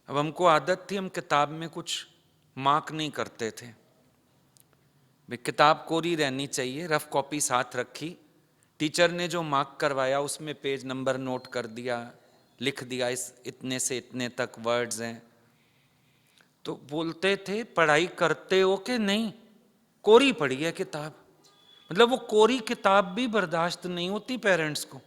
अब हमको आदत थी, हम किताब में कुछ मार्क नहीं करते थे भाई, किताब कोरी रहनी चाहिए। रफ कॉपी साथ रखी, टीचर ने जो मार्क करवाया उसमें पेज नंबर नोट कर दिया, लिख दिया इस इतने से इतने तक वर्ड्स हैं। तो बोलते थे पढ़ाई करते हो कि नहीं? कोरी पड़ी है किताब। मतलब वो कोरी किताब भी बर्दाश्त नहीं होती पेरेंट्स को।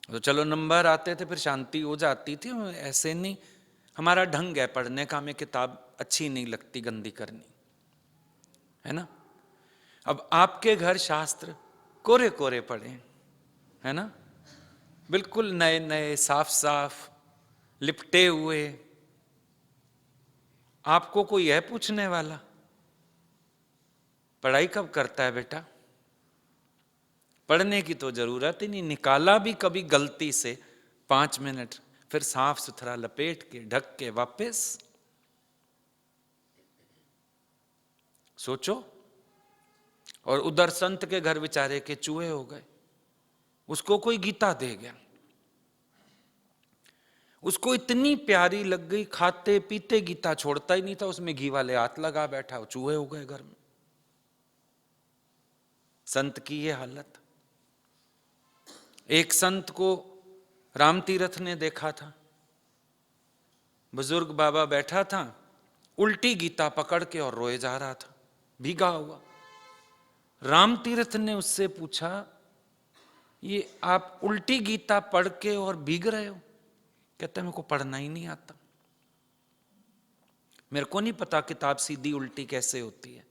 तो चलो नंबर आते थे, फिर शांति हो जाती थी। ऐसे नहीं, हमारा ढंग है पढ़ने का, हमें किताब अच्छी नहीं लगती गंदी करनी, है ना? अब आपके घर शास्त्र कोरे कोरे पड़े, है ना, बिल्कुल नए नए साफ साफ लिपटे हुए। आपको कोई है पूछने वाला पढ़ाई कब करता है बेटा? पढ़ने की तो जरूरत ही नहीं। निकाला भी कभी गलती से 5 मिनट, फिर साफ सुथरा लपेट के ढक के वापस। सोचो। और उधर संत के घर बेचारे के चूहे हो गए, उसको कोई गीता दे गया, उसको इतनी प्यारी लग गई, खाते पीते गीता छोड़ता ही नहीं था, उसमें घी वाले हाथ लगा बैठा, वो चूहे हो गए घर में। संत की ये हालत। एक संत को राम तीरथ ने देखा था, बुजुर्ग बाबा बैठा था, उल्टी गीता पकड़ के और रोए जा रहा था, भीगा हुआ। राम तीरथ ने उससे पूछा, ये आप उल्टी गीता पढ़ के और भीग रहे हो? कहता मेरे को पढ़ना ही नहीं आता, मेरे को नहीं पता किताब सीधी उल्टी कैसे होती है।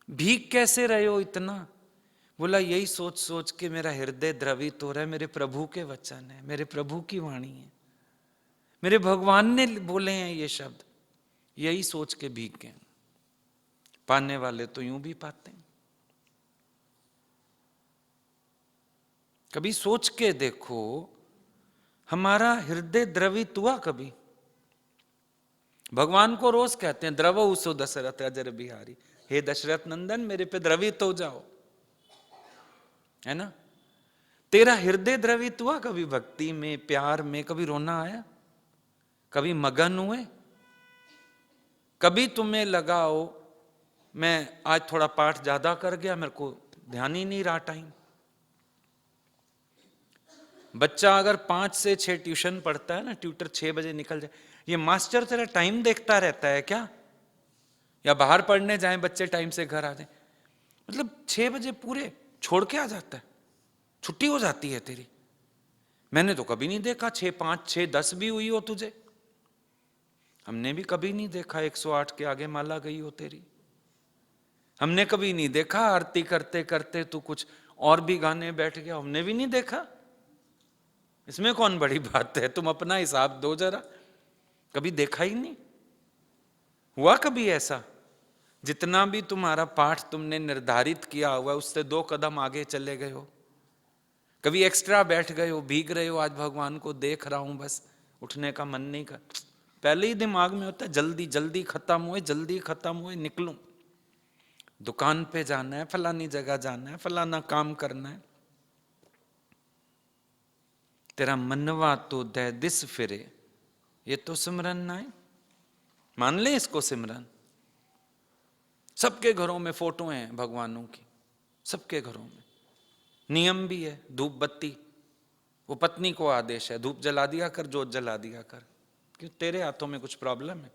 भीग कैसे रहे हो इतना? बोला यही सोच सोच के मेरा हृदय द्रवित हो रहा है, मेरे प्रभु के वचन है, मेरे प्रभु की वाणी है, मेरे भगवान ने बोले हैं ये शब्द, यही सोच के भीग गए। पाने वाले तो यूं भी पाते हैं। कभी सोच के देखो, हमारा हृदय द्रवित हुआ कभी? भगवान को रोज कहते हैं द्रवहु सो दशरथ अजर बिहारी, हे दशरथ नंदन मेरे पे द्रवित हो जाओ, है ना? तेरा हृदय द्रवित हुआ कभी? भक्ति में, प्यार में कभी रोना आया? कभी मगन हुए? कभी तुम्हें लगा हो मैं आज थोड़ा पाठ ज्यादा कर गया, मेरे को ध्यान ही नहीं रहा टाइम? बच्चा अगर 5 से 6 ट्यूशन पढ़ता है ना, ट्यूटर 6 बजे निकल जाए, ये मास्टर तेरा टाइम देखता रहता है क्या? या बाहर पढ़ने जाएं बच्चे टाइम से घर आ जाएं, मतलब 6 बजे पूरे छोड़ के आ जाता है, छुट्टी हो जाती है तेरी। मैंने तो कभी नहीं देखा 6, 5, 6, 10 भी हुई हो तुझे। हमने भी कभी नहीं देखा 108 के आगे माला गई हो तेरी। हमने कभी नहीं देखा आरती करते करते तू कुछ और भी गाने बैठ गया, हमने भी नहीं देखा। इसमें कौन बड़ी बात है? तुम अपना हिसाब दो जरा। कभी देखा ही नहीं। हुआ कभी ऐसा? जितना भी तुम्हारा पाठ तुमने निर्धारित किया हुआ है उससे 2 कदम आगे चले गए हो? कभी एक्स्ट्रा बैठ गए हो, भीग रहे हो, आज भगवान को देख रहा हूं बस, उठने का मन नहीं कर? पहले ही दिमाग में होता है जल्दी जल्दी खत्म हुए, जल्दी खत्म हुए निकलूं, दुकान पे जाना है, फलानी जगह जाना है, फलाना काम करना है। तेरा मनवा तो दे दिस फिरे, ये तो सिमरन ना है। मान ले इसको सिमरन। सबके घरों में फोटो हैं भगवानों की, सबके घरों में। नियम भी है, धूप बत्ती, वो पत्नी को आदेश है, धूप जला दिया कर, जोत जला दिया कर। क्यों? तेरे हाथों में कुछ प्रॉब्लम है?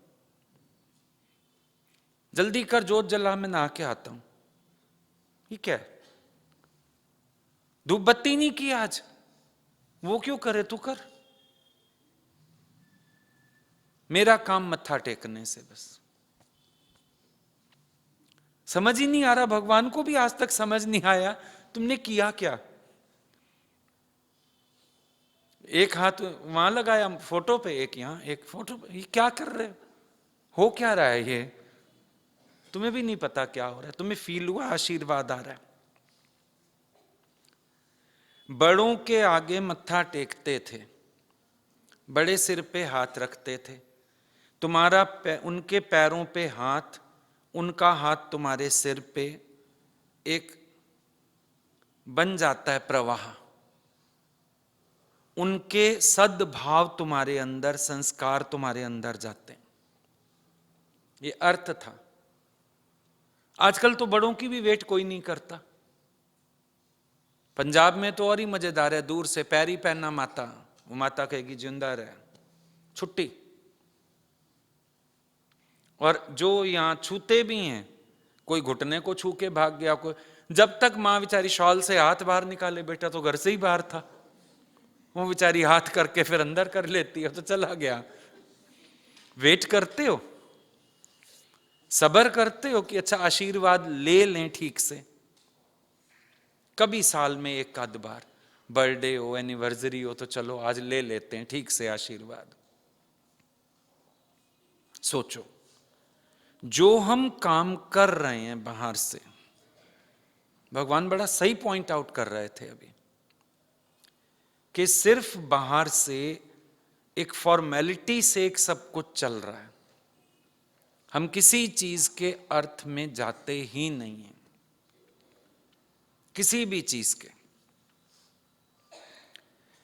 जल्दी कर, जोत जला, मैं नहा के आता हूं। ये क्या है? धूप बत्ती नहीं की आज, वो क्यों करे? तू कर। मेरा काम मत्था टेकने से बस। समझ ही नहीं आ रहा, भगवान को भी आज तक समझ नहीं आया तुमने किया क्या। एक हाथ वहां लगाया फोटो पे, एक यहां, एक फोटो पे। ये क्या कर रहे हो क्या रहा है ये? तुम्हें भी नहीं पता क्या हो रहा है। तुम्हें फील हुआ आशीर्वाद आ रहा है? बड़ों के आगे मत्था टेकते थे, बड़े सिर पे हाथ रखते थे। तुम्हारा उनके पैरों पे हाथ, उनका हाथ तुम्हारे सिर पे, एक बन जाता है प्रवाह। उनके सद्भाव तुम्हारे अंदर, संस्कार तुम्हारे अंदर जाते हैं। ये अर्थ था। आजकल तो बड़ों की भी वेट कोई नहीं करता। पंजाब में तो और ही मजेदार है, दूर से पैरी पहनना माता, वो माता कहेगी जिंदा रहे, छुट्टी। और जो यहां छूते भी हैं, कोई घुटने को छू के भाग गया, कोई, जब तक मां बेचारी शॉल से हाथ बाहर निकाले, बेटा तो घर से ही बाहर था, वो बेचारी हाथ करके फिर अंदर कर लेती है, तो चला गया। वेट करते हो, सब्र करते हो कि अच्छा आशीर्वाद ले लें ठीक से। कभी साल में एक आध बार बर्थडे हो, एनिवर्सरी हो, तो चलो आज ले लेते हैं ठीक से आशीर्वाद। सोचो, जो हम काम कर रहे हैं बाहर से, भगवान बड़ा सही पॉइंट आउट कर रहे थे अभी, कि सिर्फ बाहर से एक फॉर्मेलिटी से एक सब कुछ चल रहा है। हम किसी चीज के अर्थ में जाते ही नहीं हैं, किसी भी चीज के।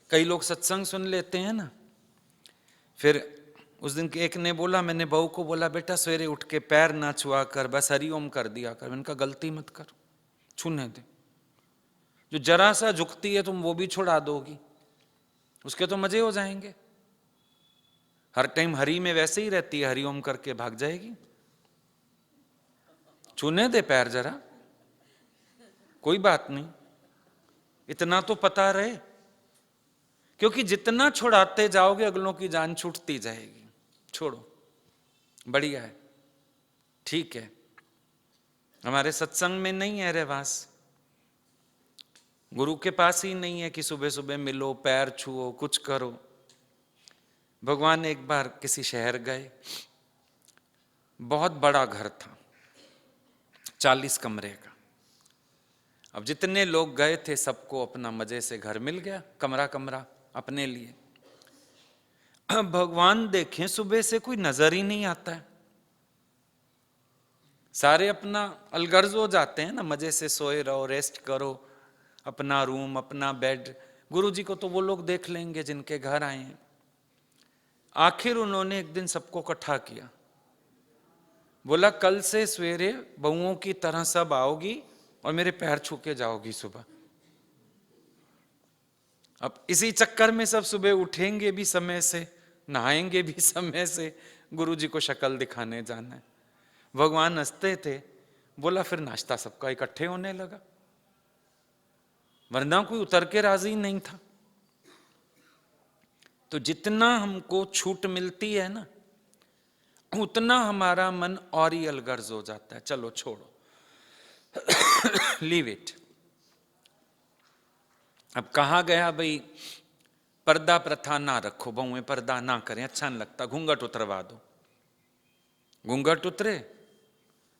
कई लोग सत्संग सुन लेते हैं ना, फिर उस दिन एक ने बोला, मैंने बहू को बोला, बेटा सवेरे उठ के पैर ना छुआ कर, बस हरिओम कर दिया कर। मैंने कहा गलती मत कर, छूने दे। जो जरा सा झुकती है तुम वो भी छुड़ा दोगी, उसके तो मजे हो जाएंगे। हर टाइम हरी में वैसे ही रहती है, हरिओम करके भाग जाएगी। छूने दे पैर जरा, कोई बात नहीं, इतना तो पता रहे। क्योंकि जितना छुड़ाते जाओगे अगलों की जान छूटती जाएगी। छोड़ो, बढ़िया है, ठीक है। हमारे सत्संग में नहीं है रहवास, गुरु के पास ही नहीं है कि सुबह सुबह मिलो, पैर छुओ, कुछ करो। भगवान एक बार किसी शहर गए, बहुत बड़ा घर था, 40 कमरे का। अब जितने लोग गए थे सबको अपना मजे से घर मिल गया, कमरा कमरा अपने लिए। भगवान देखें सुबह से कोई नजर ही नहीं आता है, सारे अपना अलगर्ज हो जाते हैं ना, मजे से सोए रहो, रेस्ट करो, अपना रूम, अपना बेड। गुरु जी को तो वो लोग देख लेंगे जिनके घर आए हैं। आखिर उन्होंने एक दिन सबको इकट्ठा किया, बोला कल से सवेरे बहुओं की तरह सब आओगी और मेरे पैर छू के जाओगी सुबह। अब इसी चक्कर में सब सुबह उठेंगे भी समय से, नहाएंगे भी समय से, गुरु जी को शक्ल दिखाने जाना है। भगवान हंसते थे, बोला फिर नाश्ता सबका इकट्ठे होने लगा, वरना कोई उतर के राजी नहीं था। तो जितना हमको छूट मिलती है ना, उतना हमारा मन और ही अलगर्ज हो जाता है। चलो छोड़ो, लीव इट। अब कहा गया भाई पर्दा प्रथा ना रखो, बहुएं पर्दा ना करें, अच्छा नहीं लगता, घूंघट उतरवा दो। घूंघट उतरे,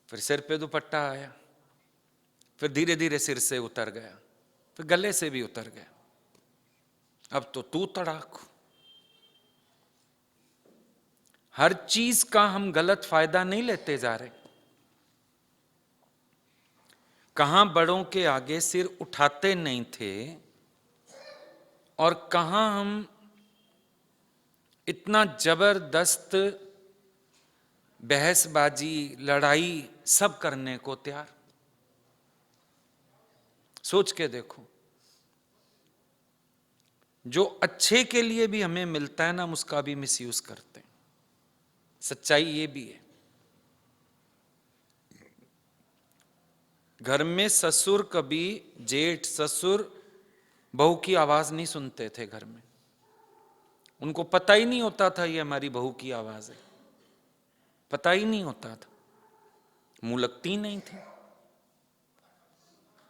फिर सिर पे दुपट्टा आया, फिर धीरे धीरे सिर से उतर गया, फिर गले से भी उतर गया। अब तो तू तड़ाक। हर चीज का हम गलत फायदा नहीं लेते जा रहे। कहां बड़ों के आगे सिर उठाते नहीं थे और कहां हम इतना जबरदस्त बहसबाजी, लड़ाई सब करने को तैयार। सोच के देखो, जो अच्छे के लिए भी हमें मिलता है ना, हम उसका भी मिसयूज करते हैं। सच्चाई ये भी है। घर में ससुर कभी, जेठ ससुर बहू की आवाज नहीं सुनते थे घर में। उनको पता ही नहीं होता था ये हमारी बहू की आवाज है, पता ही नहीं होता था, मुंह लगती नहीं थी।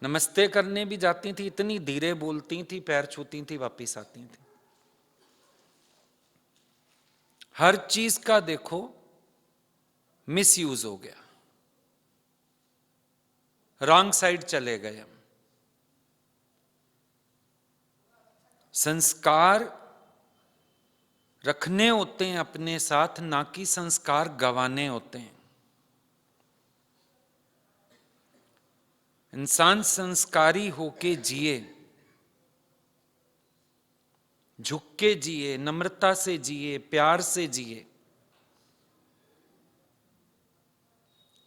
नमस्ते करने भी जाती थी, इतनी धीरे बोलती थी, पैर छूती थी, वापिस आती थी। हर चीज का देखो मिसयूज हो गया, रॉन्ग साइड चले गए हम। संस्कार रखने होते हैं अपने साथ, ना कि संस्कार गंवाने होते हैं। इंसान संस्कारी होके जिए, झुक के जिए, नम्रता से जिए, प्यार से जिए।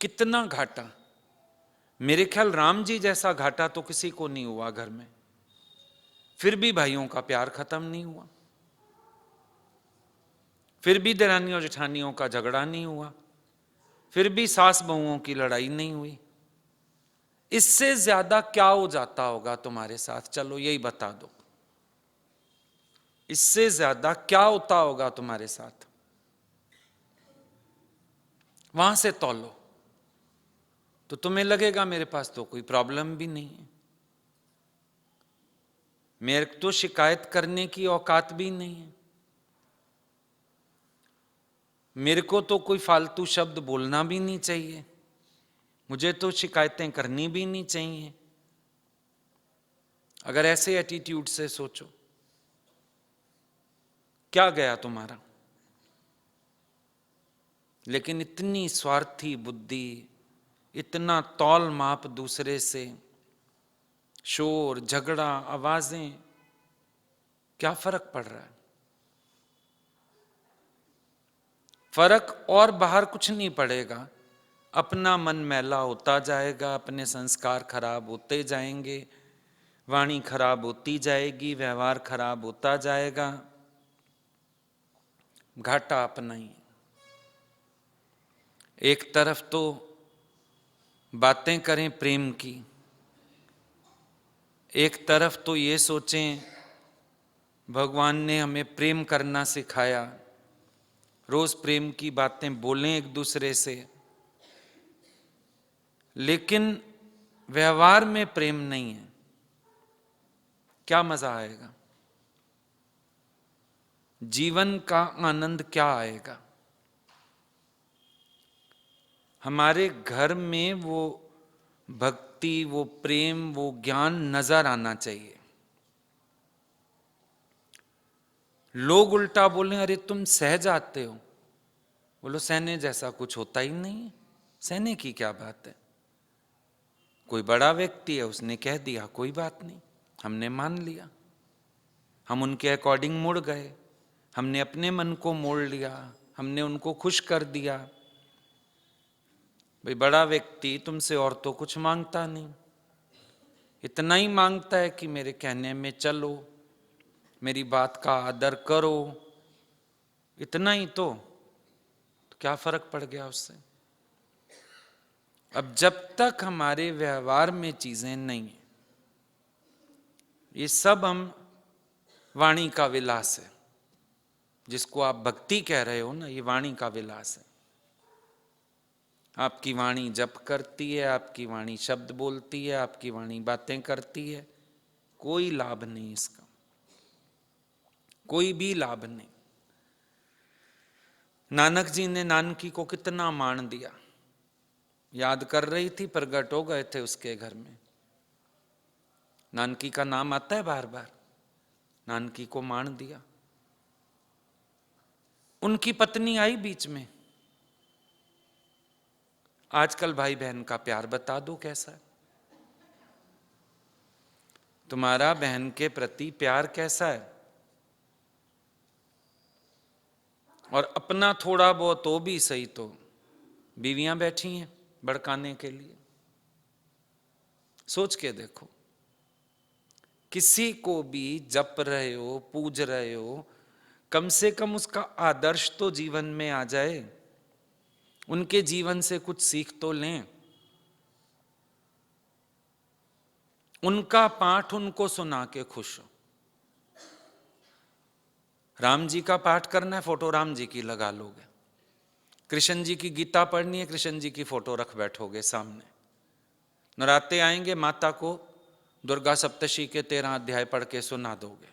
कितना घाटा, मेरे ख्याल राम जी जैसा घाटा तो किसी को नहीं हुआ घर में, फिर भी भाइयों का प्यार खत्म नहीं हुआ, फिर भी देरानियों जेठानियों का झगड़ा नहीं हुआ, फिर भी सास बहुओं की लड़ाई नहीं हुई। इससे ज्यादा क्या हो जाता होगा तुम्हारे साथ? चलो यही बता दो, इससे ज्यादा क्या होता होगा तुम्हारे साथ? वहां से तौलो तो तुम्हें लगेगा मेरे पास तो कोई प्रॉब्लम भी नहीं है, मेरे तो शिकायत करने की औकात भी नहीं है, मेरे को तो कोई फालतू शब्द बोलना भी नहीं चाहिए, मुझे तो शिकायतें करनी भी नहीं चाहिए। अगर ऐसे एटीट्यूड से सोचो क्या गया तुम्हारा? लेकिन इतनी स्वार्थी बुद्धि, इतना तौल माप दूसरे से, शोर झगड़ा आवाजें, क्या फर्क पड़ रहा है? फर्क और बाहर कुछ नहीं पड़ेगा, अपना मन मैला होता जाएगा, अपने संस्कार खराब होते जाएंगे, वाणी खराब होती जाएगी, व्यवहार खराब होता जाएगा, घाटा अपना ही। एक तरफ तो बातें करें प्रेम की, एक तरफ तो ये सोचें भगवान ने हमें प्रेम करना सिखाया, रोज प्रेम की बातें बोलें एक दूसरे से, लेकिन व्यवहार में प्रेम नहीं है, क्या मजा आएगा? जीवन का आनंद क्या आएगा? हमारे घर में वो भक्ति, वो प्रेम, वो ज्ञान नजर आना चाहिए। लोग उल्टा बोले, अरे तुम सह जाते हो। बोलो सहने जैसा कुछ होता ही नहीं है, सहने की क्या बात है? कोई बड़ा व्यक्ति है, उसने कह दिया, कोई बात नहीं, हमने मान लिया, हम उनके अकॉर्डिंग मुड़ गए, हमने अपने मन को मोड़ लिया, हमने उनको खुश कर दिया। भाई बड़ा व्यक्ति तुमसे और तो कुछ मांगता नहीं, इतना ही मांगता है कि मेरे कहने में चलो, मेरी बात का आदर करो, इतना ही तो क्या फर्क पड़ गया उससे? अब जब तक हमारे व्यवहार में चीजें नहीं है, ये सब हम वाणी का विलास है, जिसको आप भक्ति कह रहे हो ना, ये वाणी का विलास है। आपकी वाणी जप करती है, आपकी वाणी शब्द बोलती है, आपकी वाणी बातें करती है, कोई लाभ नहीं इसका, कोई भी लाभ नहीं। नानक जी ने नानकी को कितना मान दिया, याद कर रही थी, प्रगट हो गए थे उसके घर में, नानकी का नाम आता है बार बार, नानकी को मान दिया। उनकी पत्नी आई बीच में, आजकल भाई बहन का प्यार बता दो कैसा है? तुम्हारा बहन के प्रति प्यार कैसा है? और अपना थोड़ा बहुत तो भी सही, तो बीवियां बैठी हैं भड़काने के लिए। सोच के देखो, किसी को भी जप रहे हो, पूज रहे हो, कम से कम उसका आदर्श तो जीवन में आ जाए, उनके जीवन से कुछ सीख तो लें। उनका पाठ उनको सुना के खुश हो। राम जी का पाठ करना है, फोटो राम जी की लगा लोगे। कृष्ण जी की गीता पढ़नी है, कृष्ण जी की फोटो रख बैठोगे सामने। नराते आएंगे, माता को दुर्गा सप्तशी के 13 अध्याय पढ़ के सुना दोगे।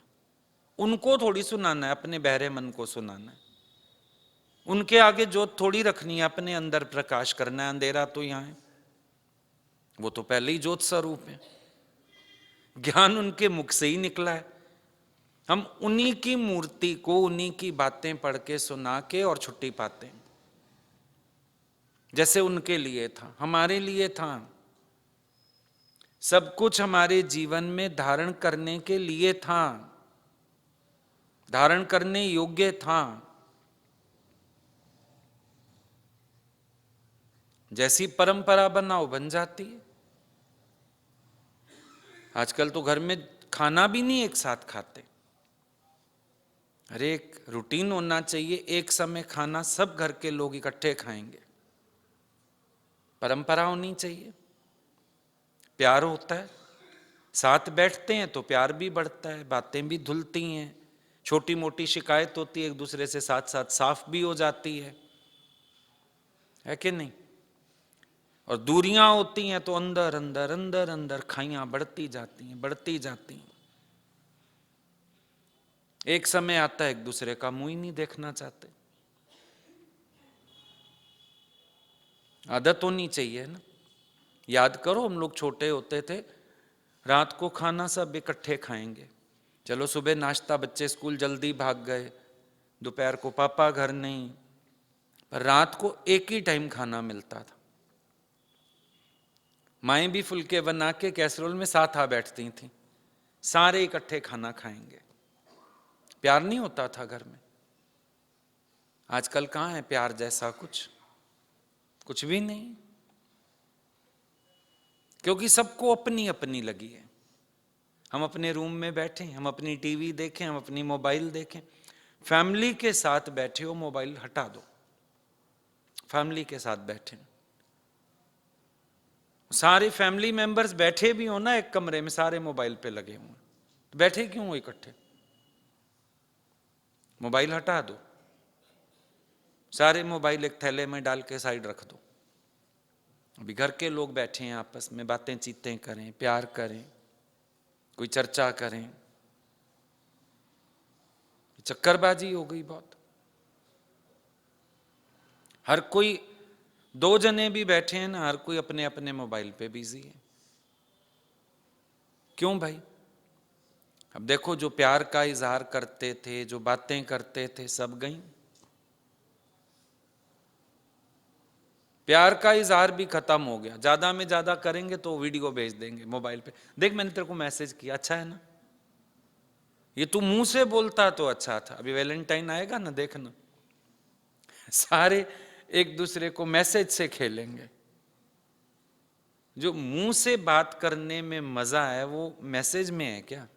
उनको थोड़ी सुनाना है, अपने बहरे मन को सुनाना है। उनके आगे जोत थोड़ी रखनी है, अपने अंदर प्रकाश करना है। अंधेरा तो यहाँ है, वो तो पहले ही ज्योत स्वरूप है, ज्ञान उनके मुख से ही निकला है। हम उन्हीं की मूर्ति को, उन्हीं की बातें पढ़ के सुना के और छुट्टी पाते हैं। जैसे उनके लिए था, हमारे लिए था। सब कुछ हमारे जीवन में धारण करने के लिए था, धारण करने योग्य था। जैसी परंपरा बनाओ बन जाती है। आजकल तो घर में खाना भी नहीं एक साथ खाते। अरे एक रूटीन होना चाहिए, एक समय खाना सब घर के लोग इकट्ठे खाएंगे, परंपरा होनी चाहिए। प्यार होता है, साथ बैठते हैं तो प्यार भी बढ़ता है, बातें भी धुलती हैं, छोटी मोटी शिकायत होती है एक दूसरे से साथ साथ साफ भी हो जाती है कि नहीं? और दूरियां होती हैं तो अंदर अंदर अंदर अंदर खाइयां बढ़ती जाती हैं, बढ़ती जाती हैं। एक समय आता है एक दूसरे का मुंह ही नहीं देखना चाहते। आदत होनी चाहिए ना। याद करो, हम लोग छोटे होते थे, रात को खाना सब इकट्ठे खाएंगे। चलो सुबह नाश्ता, बच्चे स्कूल जल्दी भाग गए, दोपहर को पापा घर नहीं, पर रात को एक ही टाइम खाना मिलता था। माएँ भी फुलके बना के कैसरोल में साथ आ बैठती थीं, सारे इकट्ठे खाना खाएंगे। प्यार नहीं होता था घर में। आजकल कहाँ है प्यार जैसा कुछ भी नहीं, क्योंकि सबको अपनी अपनी लगी है। हम अपने रूम में बैठे, हम अपनी टीवी देखें, हम अपनी मोबाइल देखें। फैमिली के साथ बैठे हो, मोबाइल हटा दो, फैमिली के साथ बैठे। सारे फैमिली मेंबर्स बैठे भी हो ना एक कमरे में, सारे मोबाइल पे लगे हुए, तो बैठे क्यों हो इकट्ठे? मोबाइल हटा दो, सारे मोबाइल एक थैले में डाल के साइड रख दो। अभी घर के लोग बैठे हैं, आपस में बातें चीतें करें, प्यार करें, कोई चर्चा करें। चक्करबाजी हो गई बहुत। हर कोई, दो जने भी बैठे हैं ना, हर कोई अपने अपने मोबाइल पे बिजी है। क्यों भाई? अब देखो, जो प्यार का इजहार करते थे, जो बातें करते थे, सब गई। प्यार का इजहार भी खत्म हो गया। ज्यादा में ज्यादा करेंगे तो वीडियो भेज देंगे मोबाइल पे, देख मैंने तेरे को मैसेज किया, अच्छा है ना। ये तू मुंह से बोलता तो अच्छा था, अभी वैलेंटाइन आएगा ना, देखना सारे एक दूसरे को मैसेज से खेलेंगे। जो मुंह से बात करने में मजा है वो मैसेज में है क्या?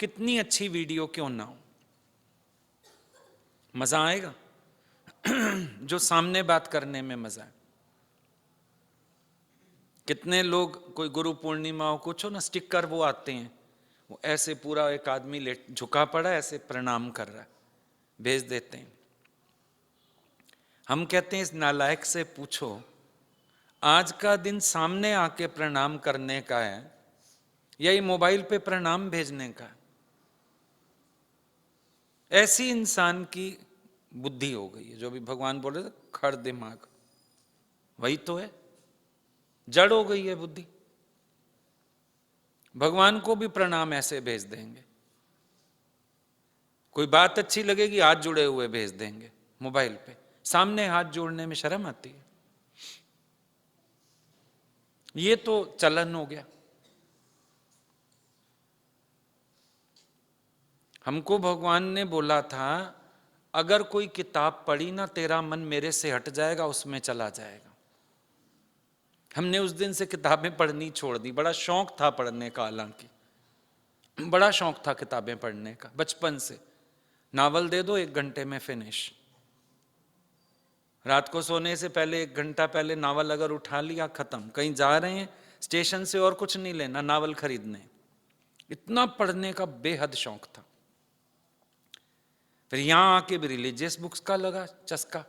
कितनी अच्छी वीडियो क्यों ना हो, मजा आएगा। जो सामने बात करने में मजा है। कितने लोग, कोई गुरु पूर्णिमा हो कुछ हो ना, स्टिकर वो आते हैं, वो ऐसे पूरा एक आदमी लेट झुका पड़ा है, ऐसे प्रणाम कर रहा है, भेज देते हैं। हम कहते हैं इस नालायक से पूछो, आज का दिन सामने आके प्रणाम करने का है या ये मोबाइल पे प्रणाम भेजने का? ऐसी इंसान की बुद्धि हो गई है, जो भी भगवान बोल रहे थे खड़ दिमाग, वही तो है। जड़ हो गई है बुद्धि। भगवान को भी प्रणाम ऐसे भेज देंगे। कोई बात अच्छी लगेगी, हाथ जुड़े हुए भेज देंगे मोबाइल पे। सामने हाथ जोड़ने में शर्म आती है। ये तो चलन हो गया। हमको भगवान ने बोला था, अगर कोई किताब पढ़ी ना, तेरा मन मेरे से हट जाएगा, उसमें चला जाएगा। हमने उस दिन से किताबें पढ़नी छोड़ दी। बड़ा शौक था पढ़ने का, हालांकि बड़ा शौक था किताबें पढ़ने का बचपन से। नावल दे दो 1 घंटे में फिनिश। रात को सोने से पहले 1 घंटा पहले नावल अगर उठा लिया, खत्म। कहीं जा रहे हैं स्टेशन से और कुछ नहीं लेना, नावल खरीदने। इतना पढ़ने का बेहद शौक था। फिर यहां आके भी रिलीजियस बुक्स का लगा चस्का।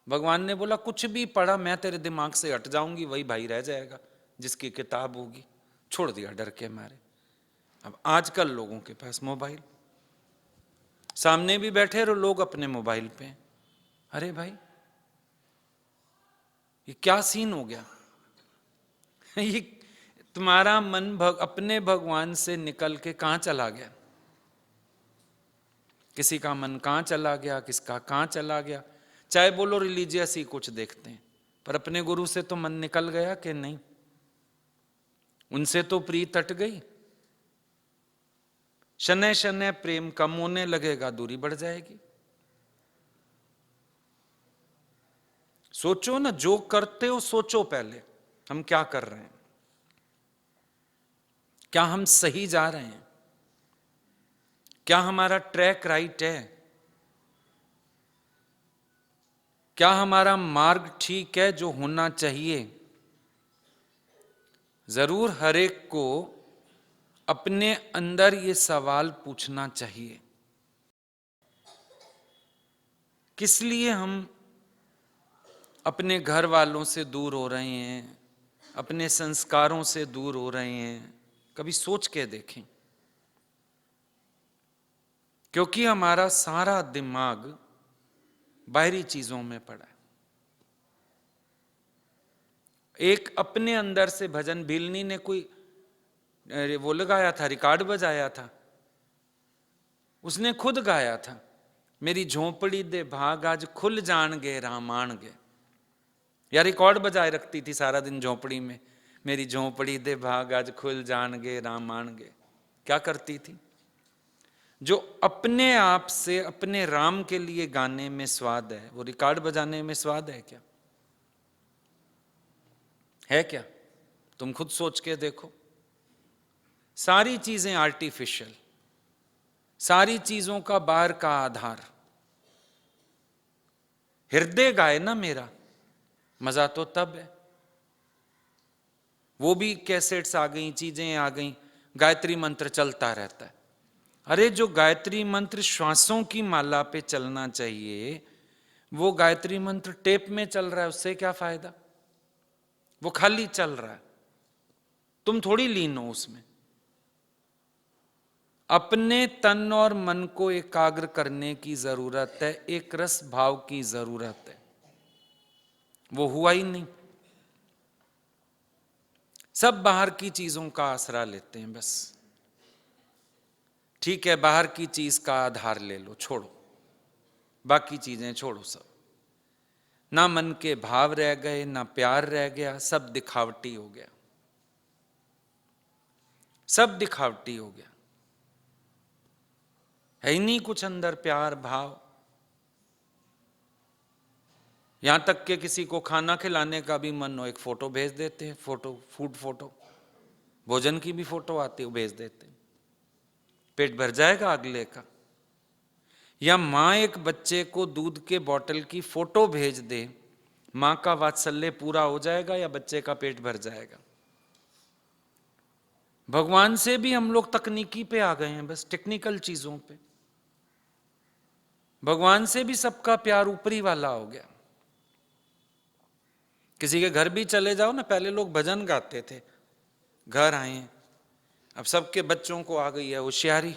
भगवान ने बोला कुछ भी पढ़ा मैं तेरे दिमाग से हट जाऊंगी, वही भाई रह जाएगा जिसकी किताब होगी। छोड़ दिया डर के मारे। अब आजकल लोगों के पास मोबाइल, सामने भी बैठे रहो लोग अपने मोबाइल पे। अरे भाई ये क्या सीन हो गया? ये तुम्हारा मन अपने भगवान से निकल के कहां चला गया? किसी का मन कहां चला गया, किसका कहां चला गया। चाहे बोलो रिलीजियस ही कुछ देखते हैं, पर अपने गुरु से तो मन निकल गया कि नहीं? उनसे तो प्रीत हट गई। शनै शनै प्रेम कम होने लगेगा, दूरी बढ़ जाएगी। सोचो ना, जो करते हो सोचो पहले, हम क्या कर रहे हैं, क्या हम सही जा रहे हैं, क्या हमारा ट्रैक राइट है, क्या हमारा मार्ग ठीक है जो होना चाहिए। जरूर हर एक को अपने अंदर ये सवाल पूछना चाहिए, किस लिए हम अपने घर वालों से दूर हो रहे हैं, अपने संस्कारों से दूर हो रहे हैं। कभी सोच के देखें। क्योंकि हमारा सारा दिमाग बाहरी चीजों में पड़ा है। एक अपने अंदर से भजन भीलनी ने कोई वो लगाया था, रिकॉर्ड बजाया था। उसने खुद गाया था, मेरी झोंपड़ी दे भाग आज खुल जाणगे रामाणगे। या रिकॉर्ड बजाए रखती थी सारा दिन झोंपड़ी में, मेरी झोंपड़ी दे भाग आज खुल जाणगे रामाणगे। क्या करती थी? जो अपने आप से अपने राम के लिए गाने में स्वाद है, वो रिकॉर्ड बजाने में स्वाद है क्या? है क्या? तुम खुद सोच के देखो। सारी चीजें आर्टिफिशियल, सारी चीजों का बाहर का आधार। हृदय गाए ना मेरा, मजा तो तब है। वो भी कैसेट्स आ गई, चीजें आ गई, गायत्री मंत्र चलता रहता है। अरे जो गायत्री मंत्र श्वासों की माला पे चलना चाहिए, वो गायत्री मंत्र टेप में चल रहा है, उससे क्या फायदा? वो खाली चल रहा है, तुम थोड़ी लीन हो उसमें। अपने तन और मन को एकाग्र करने की जरूरत है, एक रस भाव की जरूरत है। वो हुआ ही नहीं। सब बाहर की चीजों का आसरा लेते हैं बस। ठीक है, बाहर की चीज का आधार ले लो, छोड़ो, बाकी चीजें छोड़ो सब। ना मन के भाव रह गए, ना प्यार रह गया, सब दिखावटी हो गया, सब दिखावटी हो गया। है ही नहीं कुछ अंदर प्यार भाव। यहां तक कि किसी को खाना खिलाने का भी मन हो, एक फोटो भेज देते हैं, फोटो, फूड फोटो, भोजन की भी फोटो आती है, भेज देते हैं, पेट भर जाएगा अगले का। या मां एक बच्चे को दूध के बोतल की फोटो भेज दे, मां का वात्सल्य पूरा हो जाएगा या बच्चे का पेट भर जाएगा? भगवान से भी हम लोग तकनीकी पे आ गए हैं, बस टेक्निकल चीजों पे। भगवान से भी सबका प्यार ऊपरी वाला हो गया। किसी के घर भी चले जाओ ना, पहले लोग भजन गाते थे, घर आए, अब सबके बच्चों को आ गई है होशियारी,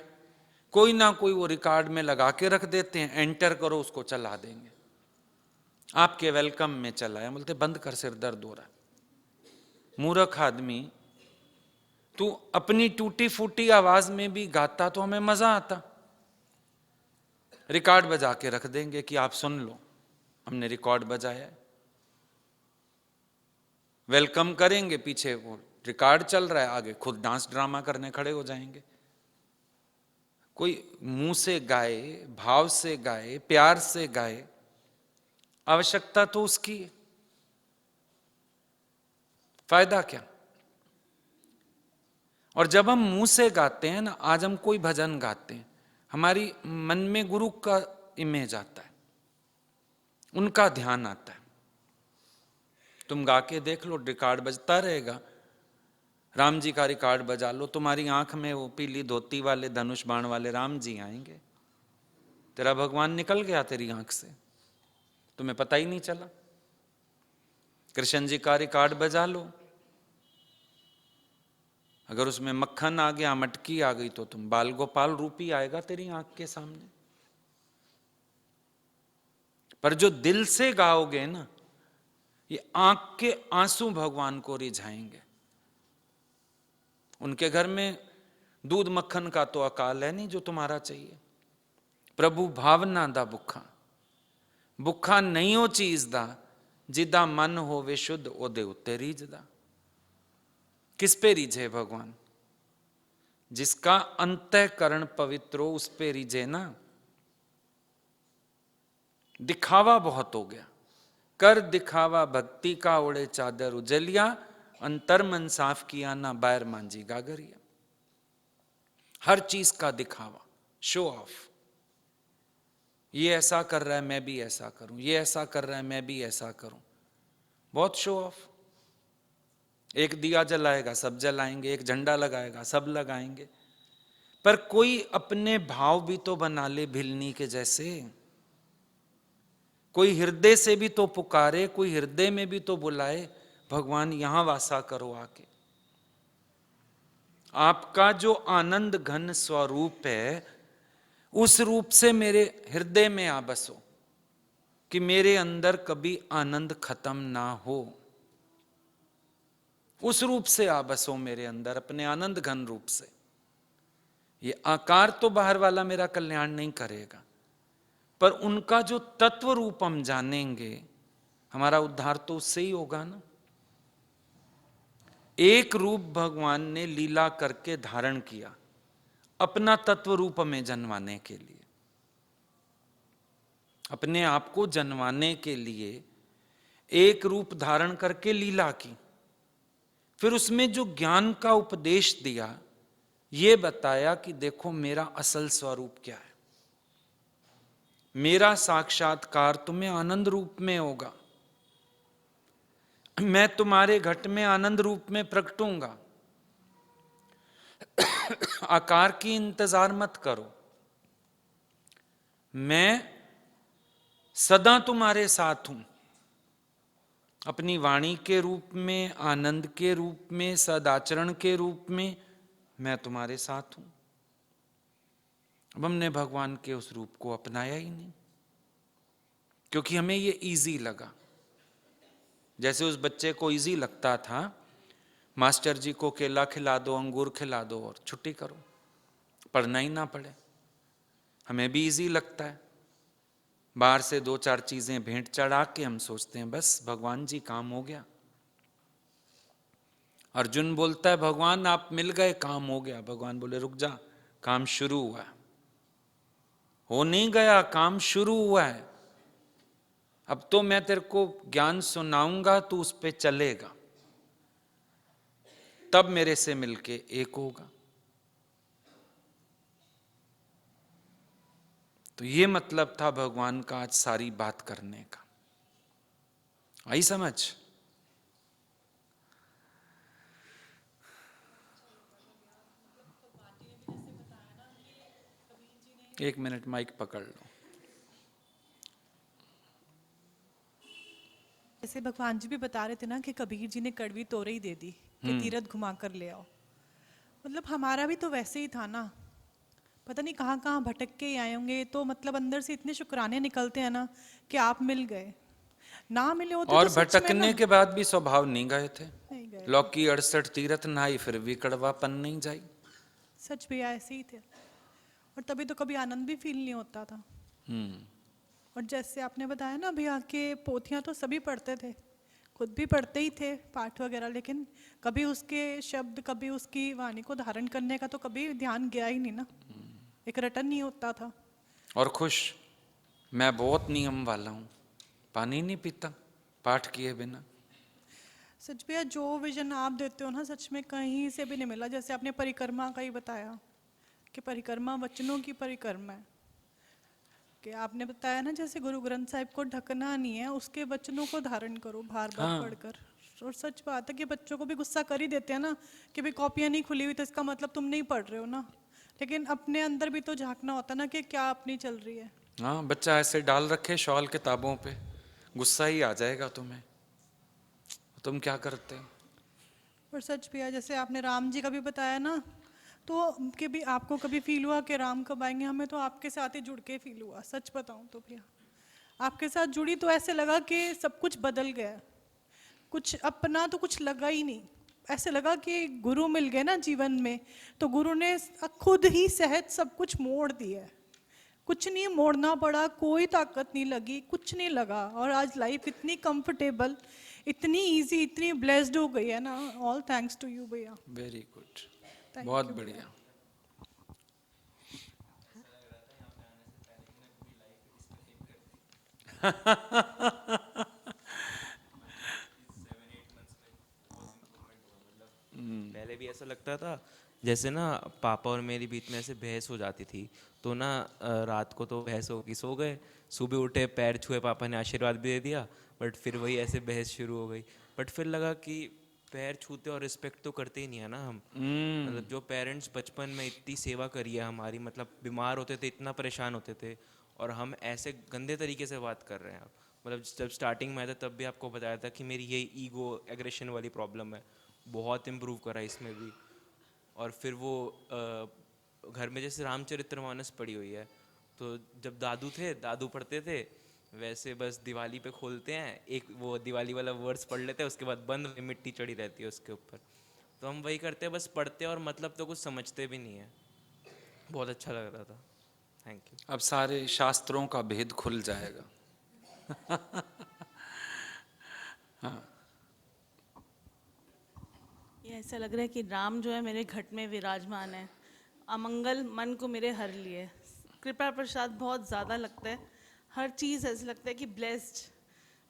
कोई ना कोई वो रिकॉर्ड में लगा के रख देते हैं, एंटर करो उसको चला देंगे। आपके वेलकम में चला है, बोलते बंद कर, सिर दर्द हो रहा है। मूर्ख आदमी, तू अपनी टूटी फूटी आवाज में भी गाता तो हमें मजा आता। रिकॉर्ड बजा के रख देंगे कि आप सुन लो, हमने रिकॉर्ड बजाया है। वेलकम करेंगे, पीछे वो रिकॉर्ड चल रहा है, आगे खुद डांस ड्रामा करने खड़े हो जाएंगे। कोई मुंह से गाए, भाव से गाए, प्यार से गाए, आवश्यकता तो उसकी है, फायदा क्या? और जब हम मुंह से गाते हैं ना, आज हम कोई भजन गाते हैं, हमारी मन में गुरु का इमेज आता है, उनका ध्यान आता है। तुम गा के देख लो, रिकॉर्ड बजता रहेगा। राम जी का रिकॉर्ड बजा लो, तुम्हारी आंख में वो पीली धोती वाले धनुष बाण वाले राम जी आएंगे। तेरा भगवान निकल गया तेरी आंख से, तुम्हें पता ही नहीं चला। कृष्ण जी का रिकॉर्ड बजा लो, अगर उसमें मक्खन आ गया, मटकी आ गई, तो तुम बाल गोपाल रूपी आएगा तेरी आंख के सामने। पर जो दिल से गाओगे ना, ये आंख के आंसू भगवान को रिझाएंगे। उनके घर में दूध मक्खन का तो अकाल है नहीं जो तुम्हारा चाहिए। प्रभु भावना दा भुखा, भुखा नहीं हो चीज दा, जिदा मन होवे शुद्ध ओदे उत्ते रीझदा। किस पे रीझे भगवान? जिसका अंतःकरण पवित्र हो, उस पे रीझे ना। दिखावा बहुत हो गया, कर दिखावा भक्ति का ओढ़े चादर उजलिया, अंतर मन साफ किया ना बाहर मांझी गागरिया। हर चीज का दिखावा, शो ऑफ। ये ऐसा कर रहा है मैं भी ऐसा करूं, ये ऐसा कर रहा है मैं भी ऐसा करूं, बहुत शो ऑफ। एक दिया जलाएगा सब जलाएंगे, एक झंडा लगाएगा सब लगाएंगे, पर कोई अपने भाव भी तो बना ले भिलनी के जैसे। कोई हृदय से भी तो पुकारे, कोई हृदय में भी तो बुलाए, भगवान यहां वासा करो आके। आपका जो आनंद घन स्वरूप है, उस रूप से मेरे हृदय में आ बसो, कि मेरे अंदर कभी आनंद खत्म ना हो। उस रूप से आ बसो मेरे अंदर, अपने आनंद घन रूप से। ये आकार तो बाहर वाला मेरा कल्याण नहीं करेगा, पर उनका जो तत्व रूप हम जानेंगे, हमारा उद्धार तो उससे ही होगा ना। एक रूप भगवान ने लीला करके धारण किया अपना तत्व रूप में जन्माने के लिए, अपने आप को जन्माने के लिए एक रूप धारण करके लीला की। फिर उसमें जो ज्ञान का उपदेश दिया, ये बताया कि देखो मेरा असल स्वरूप क्या है, मेरा साक्षात्कार तुम्हें आनंद रूप में होगा, मैं तुम्हारे घट में आनंद रूप में प्रकटूंगा। आकार की इंतजार मत करो, मैं सदा तुम्हारे साथ हूं, अपनी वाणी के रूप में, आनंद के रूप में, सदाचरण के रूप में मैं तुम्हारे साथ हूं। अब हमने भगवान के उस रूप को अपनाया ही नहीं, क्योंकि हमें ये इजी लगा। जैसे उस बच्चे को इजी लगता था, मास्टर जी को केला खिला दो, अंगूर खिला दो और छुट्टी करो, पढ़ना ही ना पड़े। हमें भी इजी लगता है, बाहर से 2-4 चीजें भेंट चढ़ा के हम सोचते हैं बस भगवान जी काम हो गया। अर्जुन बोलता है भगवान आप मिल गए, काम हो गया। भगवान बोले रुक जा, काम शुरू हुआ है, हो नहीं गया, काम शुरू हुआ है। अब तो मैं तेरे को ज्ञान सुनाऊंगा, तू उस पे चलेगा, तब मेरे से मिलके एक होगा। तो ये मतलब था भगवान का आज सारी बात करने का। आई समझ? एक मिनट माइक पकड़ लो। जैसे भगवान जी भी बता रहे थे ना कि कबीर जी ने कड़वी तोरई दे दी कि तीरथ घुमा कर ले आओ। मतलब हमारा भी तो वैसे ही था ना, पता नहीं कहाँ कहाँ भटक के ही आए होंगे। तो मतलब अंदर से इतने शुक्राने निकलते हैं ना कि आप मिल गए, ना मिले होते और तो सच में भटकने ना के बाद भी स्वभाव नहीं गए थे। नहीं गए। लौकी 68 तीरथ नहाई, फिर भी कड़वापन नहीं जाई। सच भी ऐसे ही थे, और तभी तो कभी आनंद भी फील नहीं होता था। और जैसे आपने बताया ना अभी आके, पोथियां तो सभी पढ़ते थे, खुद भी पढ़ते ही थे पाठ वगैरह, लेकिन कभी उसके शब्द, कभी उसकी वाणी को धारण करने का तो कभी ध्यान गया ही नहीं ना, एक रटन नहीं होता था। और खुश, मैं बहुत नियम वाला हूं, पानी नहीं पीता पाठ किए बिना। सच भैया जो विजन आप देते हो ना, सच में कहीं से भी नहीं मिला। जैसे आपने परिक्रमा का ही बताया कि परिक्रमा वचनों की परिक्रमा है, कि आपने बताया ना जैसे गुरु ग्रंथ साहिब को ढकना नहीं है, उसके वचनों को धारण करो बार बार हाँ। पढ़कर। और सच बात है कि बच्चों को भी गुस्सा कर ही देते हैं ना कि भाई कॉपियां नहीं खुली हुई तो इसका मतलब तुम नहीं पढ़ रहे हो ना, लेकिन अपने अंदर भी तो झांकना होता ना कि क्या अपनी चल रही है। हाँ, बच्चा ऐसे डाल रखे शॉल किताबों पे, गुस्सा ही आ जाएगा तुम्हें, तुम क्या करते हो? और सच भी है जैसे आपने राम जी का भी बताया ना, तो कि भी आपको कभी फील हुआ कि राम कब आएंगे? हमें तो आपके साथ ही जुड़ के फील हुआ, सच बताऊं तो भैया आपके साथ जुड़ी तो ऐसे लगा कि सब कुछ बदल गया, कुछ अपना तो कुछ लगा ही नहीं। ऐसे लगा कि गुरु मिल गए ना जीवन में, तो गुरु ने खुद ही सहज सब कुछ मोड़ दिया है। कुछ नहीं मोड़ना पड़ा, कोई ताकत नहीं लगी, कुछ नहीं लगा, और आज लाइफ इतनी कंफर्टेबल, इतनी इजी, इतनी ब्लेस्ड हो गई है ना। ऑल थैंक्स टू यू भैया। वेरी गुड, Thank बहुत you, बढ़िया। पहले भी ऐसा लगता था, जैसे ना पापा और मेरी बीच में ऐसे बहस हो जाती थी, तो ना रात को तो बहस होगी, सो गए, सुबह उठे पैर छुए, पापा ने आशीर्वाद भी दे दिया, बट फिर वही ऐसे बहस शुरू हो गई। बट फिर लगा कि पैर छूते और रिस्पेक्ट तो करते ही नहीं है ना हम। मतलब जो पेरेंट्स बचपन में इतनी सेवा करी है हमारी, मतलब बीमार होते थे, इतना परेशान होते थे, और हम ऐसे गंदे तरीके से बात कर रहे हैं। मतलब जब स्टार्टिंग में आया था तब भी आपको बताया था कि मेरी ये ईगो एग्रेशन वाली प्रॉब्लम है, बहुत इम्प्रूव करा इसमें भी। और फिर वो घर में जैसे रामचरितमानस पड़ी हुई है, तो जब दादू थे, दादू पढ़ते थे, वैसे बस दिवाली पे खोलते हैं, एक वो दिवाली वाला वर्ड्स पढ़ लेते हैं, उसके बाद बंद, मिट्टी चढ़ी रहती है उसके ऊपर। तो हम वही करते हैं, बस पढ़ते हैं और मतलब तो कुछ समझते भी नहीं है। बहुत अच्छा लग रहा था, थैंक यू। अब सारे शास्त्रों का भेद खुल जाएगा। ये ऐसा लग रहा है कि राम जो है मेरे घट में विराजमान है, अमंगल मन को मेरे हर लिए, कृपा प्रसाद बहुत ज़्यादा लगता है, हर चीज़ ऐसा लगता है कि ब्लेस्ड,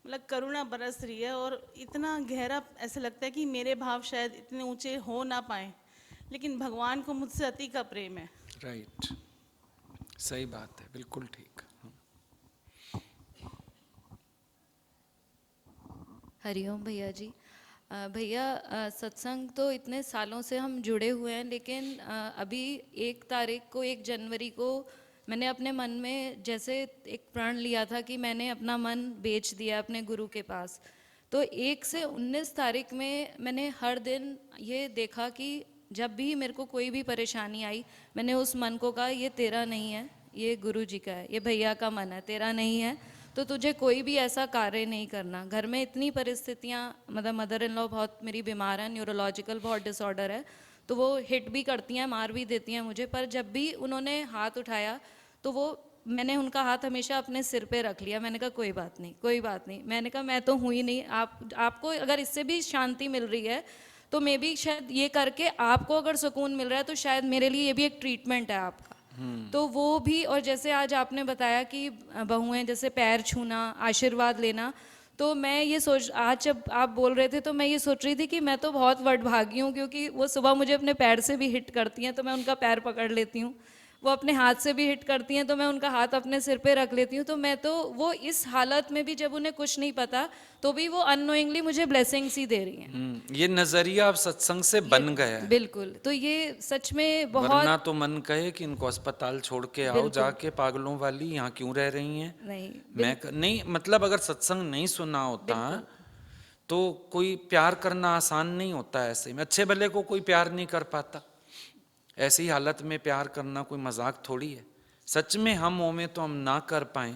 मतलब करुणा बरस रही है, और इतना गहरा ऐसा लगता है कि मेरे भाव शायद इतने ऊंचे हो ना पाए, लेकिन भगवान को मुझसे अति का प्रेम है। राइट, सही बात है, बिल्कुल ठीक। हरिओम भैया जी। भैया सत्संग तो इतने सालों से हम जुड़े हुए हैं, लेकिन अभी 1 तारीख को 1 जनवरी को मैंने अपने मन में जैसे एक प्रण लिया था कि मैंने अपना मन बेच दिया अपने गुरु के पास। तो 1 से 19 तारीख में मैंने हर दिन ये देखा कि जब भी मेरे को कोई भी परेशानी आई, मैंने उस मन को कहा ये तेरा नहीं है, ये गुरु जी का है, ये भैया का मन है, तेरा नहीं है, तो तुझे कोई भी ऐसा कार्य नहीं करना। घर में इतनी परिस्थितियाँ, मतलब मदर इन लॉ बहुत मेरी बीमार है, न्यूरोलॉजिकल बहुत डिसऑर्डर है, तो वो हिट भी करती हैं, मार भी देती हैं मुझे, पर जब भी उन्होंने हाथ उठाया तो वो मैंने उनका हाथ हमेशा अपने सिर पे रख लिया। मैंने कहा कोई बात नहीं, कोई बात नहीं, मैंने कहा मैं तो हूँ ही नहीं, आपको अगर इससे भी शांति मिल रही है तो मे भी शायद ये करके आपको अगर सुकून मिल रहा है तो शायद मेरे लिए ये भी एक ट्रीटमेंट है आपका। तो वो भी, और जैसे आज आपने बताया कि बहुएं जैसे पैर छूना, आशीर्वाद लेना, तो मैं ये सोच, आज जब आप बोल रहे थे तो मैं ये सोच रही थी कि मैं तो बहुत वडभागी हूँ, क्योंकि वो सुबह मुझे अपने पैर से भी हिट करती हैं तो मैं उनका पैर पकड़ लेती हूँ, वो अपने हाथ से भी हिट करती हैं तो मैं उनका हाथ अपने सिर पे रख लेती हूँ। तो मैं तो वो इस हालत में भी, जब उन्हें कुछ नहीं पता तो भी वो अननोइंगली मुझे ब्लेसिंग्स ही दे रही हैं। ये नजरिया अब सत्संग से बन गया है। बिल्कुल, तो ये सच में बहुत, वरना तो मन कहे कि इनको अस्पताल छोड़ के आओ बिल्कुल। जाके, पागलों वाली यहाँ क्यों रह रही हैं। नहीं, नहीं, मतलब अगर सत्संग नहीं सुना होता तो कोई प्यार करना आसान नहीं होता। ऐसे में अच्छे भले को कोई प्यार नहीं कर पाता, ऐसी हालत में प्यार करना कोई मजाक थोड़ी है। सच में हम हो में तो हम ना कर पाए,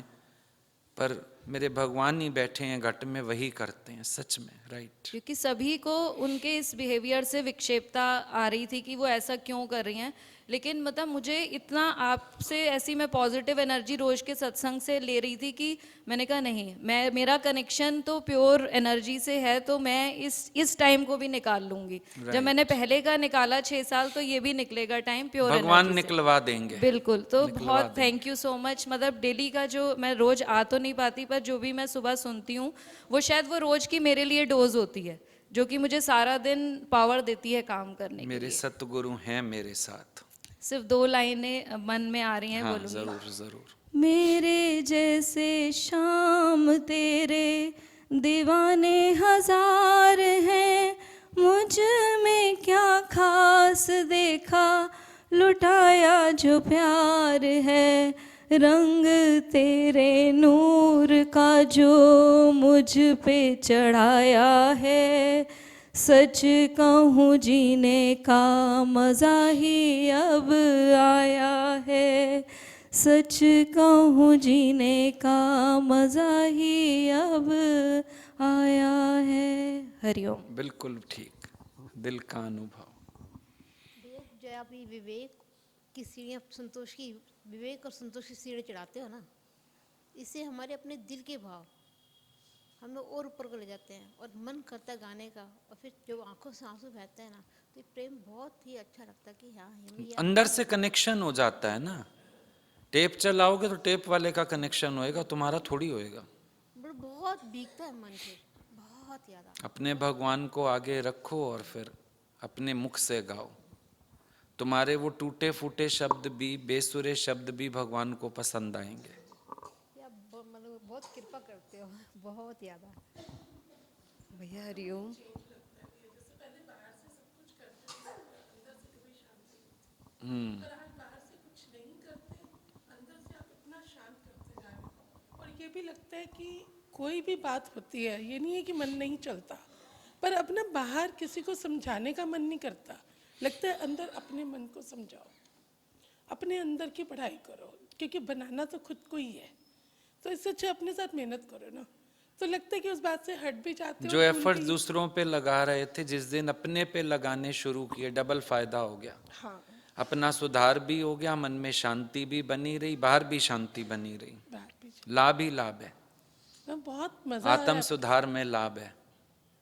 पर मेरे भगवान ही बैठे हैं घट में, वही करते हैं सच में। राइट, क्योंकि सभी को उनके इस बिहेवियर से विक्षेपता आ रही थी कि वो ऐसा क्यों कर रही हैं, लेकिन मतलब मुझे इतना आपसे ऐसी मैं पॉजिटिव एनर्जी रोज के सत्संग से ले रही थी कि मैंने कहा नहीं, मेरा कनेक्शन तो प्योर एनर्जी से है, तो मैं इस टाइम को भी निकाल लूंगी। जब मैंने पहले का निकाला 6 साल, तो ये भी निकलेगा टाइम प्योर एनर्जी से। भगवान निकलवा देंगे। बिल्कुल, तो बहुत थैंक यू सो मच। मतलब डेली का जो मैं रोज आ तो नहीं पाती, पर जो भी मैं सुबह सुनती हूँ वो शायद वो रोज की मेरे लिए डोज होती है, जो कि मुझे सारा दिन पावर देती है काम करने के मेरे लिए। सतगुरु हैं मेरे साथ। सिर्फ 2 लाइनें मन में आ रही हैं, हाँ, बोलूंगी। जरूर जरूर। मेरे जैसे शाम तेरे दीवाने हजार हैं, मुझ में क्या खास देखा, लुटाया जो प्यार है, रंग तेरे नूर का जो मुझ पे चढ़ाया है, सच कहूँ जीने का मज़ा ही अब आया है, सच कहूँ जीने का मज़ा ही अब आया है। हरिओम। बिल्कुल ठीक, दिल का अनुभव। जो आप ये विवेक की सीढ़ियाँ, संतोष की, विवेक और संतोष की सीढ़ी चढ़ाते हो ना, इससे हमारे अपने दिल के भाव हमें और ऊपर को ले जाते हैं, और मन करता है गाने का, और फिर जो आंखों से आंसू बहते हैं ना, तो ये प्रेम बहुत ही अच्छा लगता है कि हाँ हमें ये अंदर से कनेक्शन हो जाता है ना। टेप चलाओगे तो टेप वाले का कनेक्शन होएगा, तुम्हारा थोड़ी होएगा। बहुत भीगता है मन फिर, बहुत ज़्यादा। अपने भगवान को आगे रखो और फिर अपने मुख से गाओ। तुम्हारे वो टूटे फूटे शब्द भी, बेसुरे शब्द भी भगवान को पसंद आएंगे। मतलब बहुत कृपा करते हो, बहुत ज़्यादा। भैया हरिओम। और ये भी लगता है कि कोई भी बात होती है, ये नहीं है कि मन नहीं चलता, पर अपना बाहर किसी को समझाने का मन नहीं करता, लगता है अंदर अपने मन को समझाओ, अपने अंदर की पढ़ाई करो, क्योंकि बनाना तो खुद को ही है। तो इससे अच्छा अपने साथ मेहनत करो ना, तो लगता है कि उस बात से हट भी जाते हो। जो एफर्ट दूसरों पे लगा रहे थे, जिस दिन अपने पे लगाने शुरू किए, डबल फायदा हो गया। हाँ, अपना सुधार भी हो गया, मन में शांति भी बनी रही, बाहर भी शांति बनी रही, लाभ ही लाभ है। बहुत मजा आया, आत्म सुधार में लाभ है।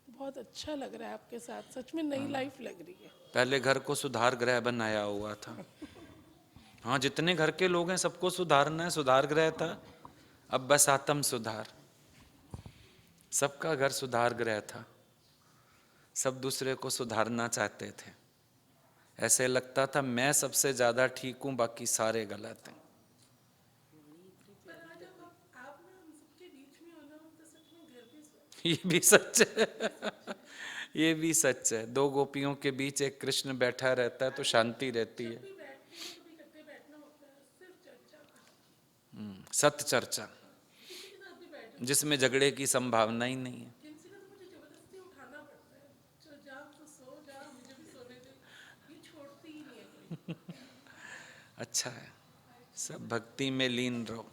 बहुत अच्छा लग रहा है आपके साथ, सच में नई लाइफ लग रही है। पहले घर को सुधार गृह बनाया हुआ था। हाँ, जितने घर के लोग हैं सबको सुधारना है, सुधार गृह था। अब बस आत्म सुधार, सबका घर सुधार गृह था, सब दूसरे को सुधारना चाहते थे। ऐसे लगता था मैं सबसे ज्यादा ठीक हूं, बाकी सारे गलत हैं। ये भी सच है। ये भी सच है। दो गोपियों के बीच एक कृष्ण बैठा रहता है तो शांति रहती है। सत्य चर्चा, जिसमें झगड़े की संभावना ही नहीं है। अच्छा है, सब भक्ति में लीन रहो।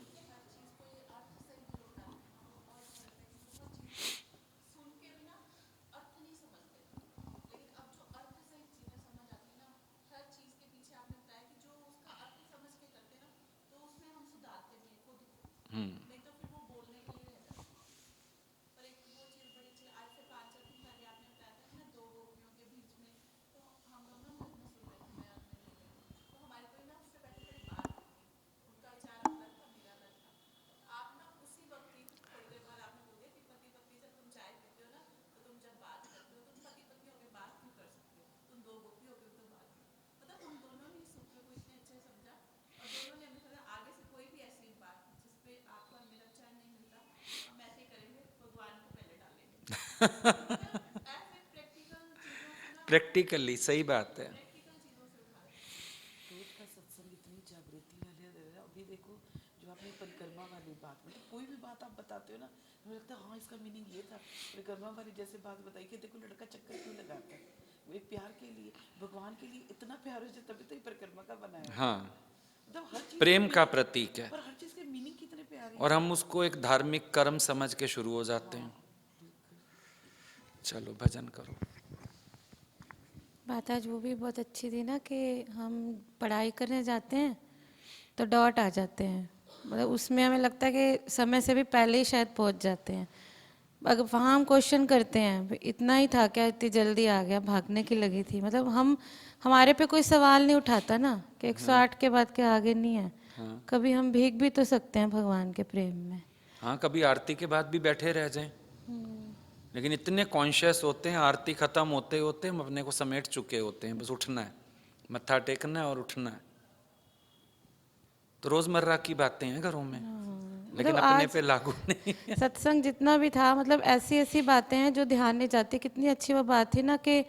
प्रैक्टिकली सही बात है। सत्संग इतनी जागृति वाले अभी देखो जो आपने परिक्रमा वाली बात, मतलब कोई भी बात आप बताते हो ना, मुझे लगता है हाँ इसका मीनिंग ये था। परिक्रमा वाली जैसे बात बताई कि देखो लड़का चक्कर क्यों लगाता है, वो एक प्यार के लिए, भगवान के लिए इतना प्यार हो जाए तभी तो ये परिक्रमा का बनाया। हाँ, मतलब हर चीज प्रेम का प्रतीक है। पर हर चीज के मीनिंग कितने प्यारे, और हम उसको एक धार्मिक कर्म समझ के शुरू हो जाते हैं। चलो भजन करो। बात आज वो भी बहुत अच्छी थी ना कि हम पढ़ाई करने जाते हैं तो डॉट आ जाते हैं, मतलब उसमें हमें लगता है कि समय से भी पहले ही शायद पहुंच जाते हैं। अगर वहाँ हम क्वेश्चन करते हैं इतना ही था क्या, इतनी जल्दी आ गया, भागने की लगी थी, मतलब हमारे पे कोई सवाल नहीं उठाता ना कि 108 के बाद के आगे नहीं है। हाँ। कभी हम भीग भी तो सकते हैं भगवान के प्रेम में। हाँ, कभी आरती के बाद भी बैठे रह जाएं, लेकिन इतने कॉन्शियस होते हैं आरती खत्म होते होते हम अपने को समेट चुके होते हैं, बस उठना है, मत्था टेकना है और उठना है। तो रोजमर्रा की बातें हैं घरों में, लेकिन मतलब अपने आज पे लागू नहीं है। सत्संग जितना भी था, मतलब ऐसी ऐसी बातें हैं जो ध्यान नहीं जाती। कितनी अच्छी वो बात थी ना कि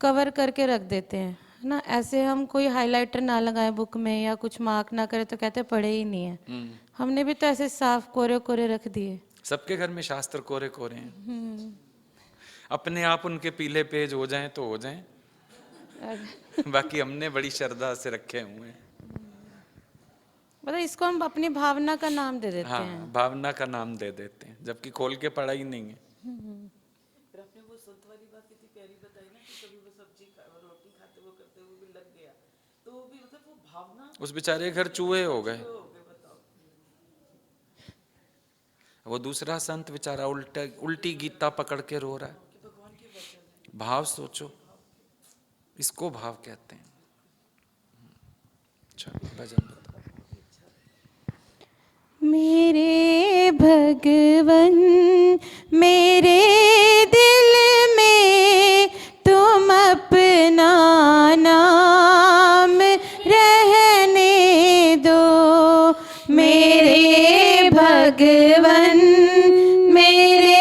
कवर करके रख देते हैं ना, ऐसे हम कोई हाइलाइटर ना लगाए बुक में या कुछ मार्क ना करे तो कहते पढ़े ही नहीं है। हमने भी तो ऐसे साफ कोरे कोरे रख दिए। सबके घर में शास्त्र कोरे कोरे हैं, अपने आप उनके पीले पेज हो जाएं तो हो जाएं, बाकी हमने बड़ी श्रद्धा से रखे हुए हैं। मतलब इसको हम अपनी भावना का नाम दे देते हैं। हाँ, भावना का नाम दे देते हैं, जबकि खोल के पढ़ा ही नहीं है। फिर आपने वो संत वाली बात कितनी प्यारी बताई ना कि कभी वो सब्जी रोटी खाते वो करते हुए भी लग गया, तो वो भी मतलब वो भावना, उस बेचारे घर चूहे हो गए। वो दूसरा संत बेचारा उल्टी गीता पकड़ के रो रहा है। भाव सोचो, इसको भाव कहते हैं। चलो भजन बताओ। मेरे भगवन मेरे दिल में तुम अपना नाम रहने दो। मेरे भगवन मेरे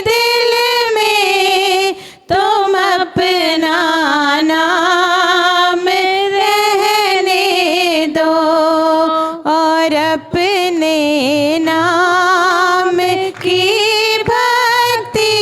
दिल में तुम अपना नाम रहने दो और अपने नाम की भक्ति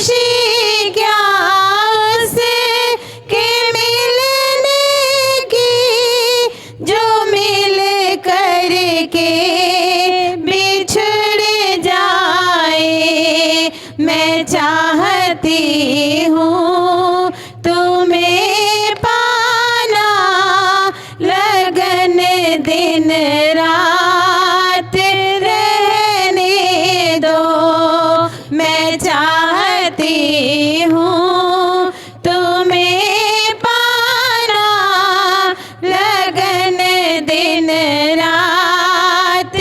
खुशी क्या उसके मिलने की, जो मिल कर के बिछड़ जाए। मैं चाहती हूँ तुम्हें पाना, लगन दिन रात रहने दो। मैं चाहती हूँ तुम्हें पाना, लगन दिन रात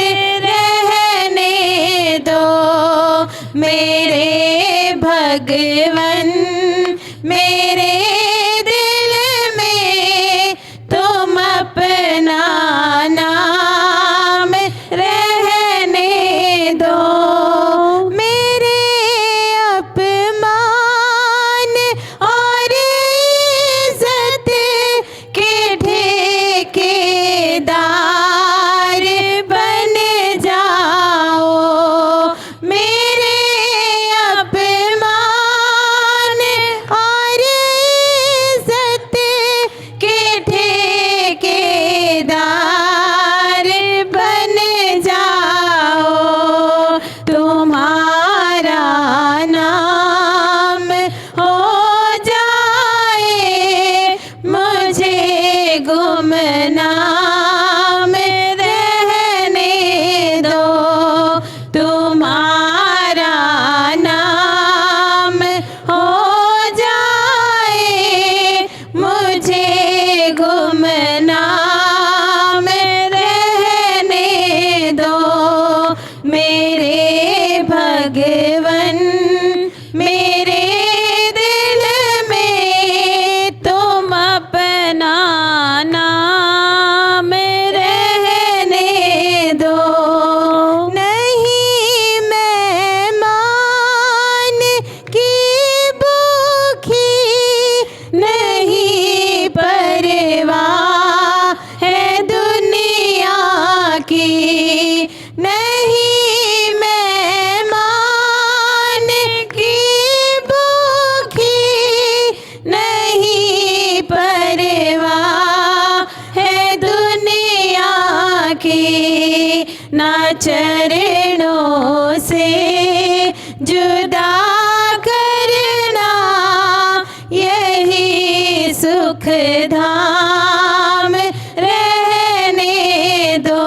रहने दो। मेरे भगवन मेरे दिल में तुम अपना नाम रहने दो। मेरे अपमान और इज्जत के ठेकेदार बन जाओ। मेरे अपमान और इज्जत के ठेकेदार बन जाओ। तुम्हारा नाम हो जाए मुझे गुमनाम रहने दो। तुम्हारा नाम हो जाए मुझे गुमनाम रहने दो। मेरे भगवन मेरे दिल में तुम अपना नाम रहने दो। नहीं मैं मान की भूखी, नहीं परवाह है दुनिया की। नहीं मैं मान की भूखी, नहीं परवाह है दुनिया की। ना चरणों से जुदा करना, यही सुख धाम रहने दो।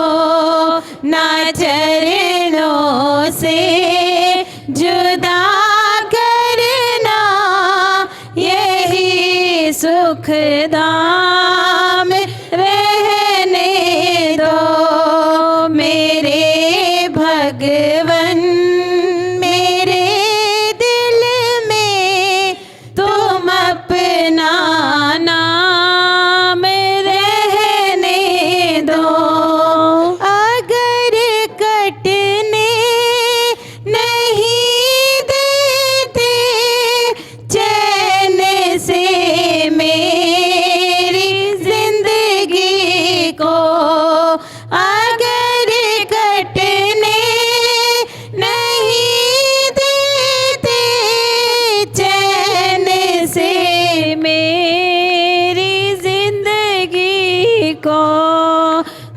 ना चरणों से जुदा करना, यही सुख धाम रहने दो। मेरे भगवन मेरे दिल में तुम अपना नाम रहने दो। अगर कटने नहीं देते चैन से मेरी जिंदगी को, अगर कटने नहीं देते चैन से मेरी जिंदगी को,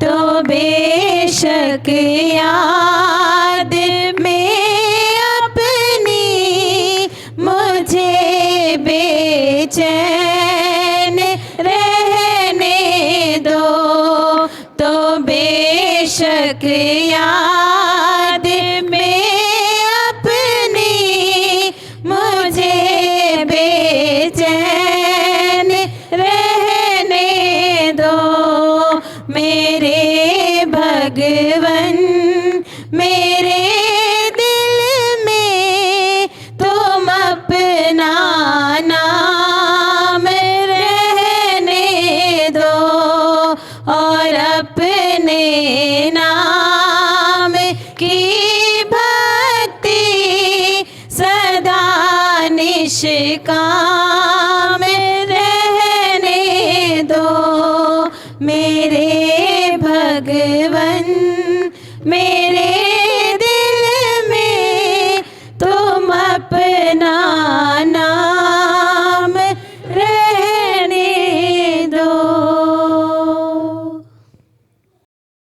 तो बेशक याद में अपनी मुझे बेचैन रहने दो। तो बेशक याद में अपनी मुझे बेचैन रहने दो। मेरे भगवन मेरे दिल में तुम अपना नाम रहने दो। और अपने नाम की भक्ति सदा निष्काम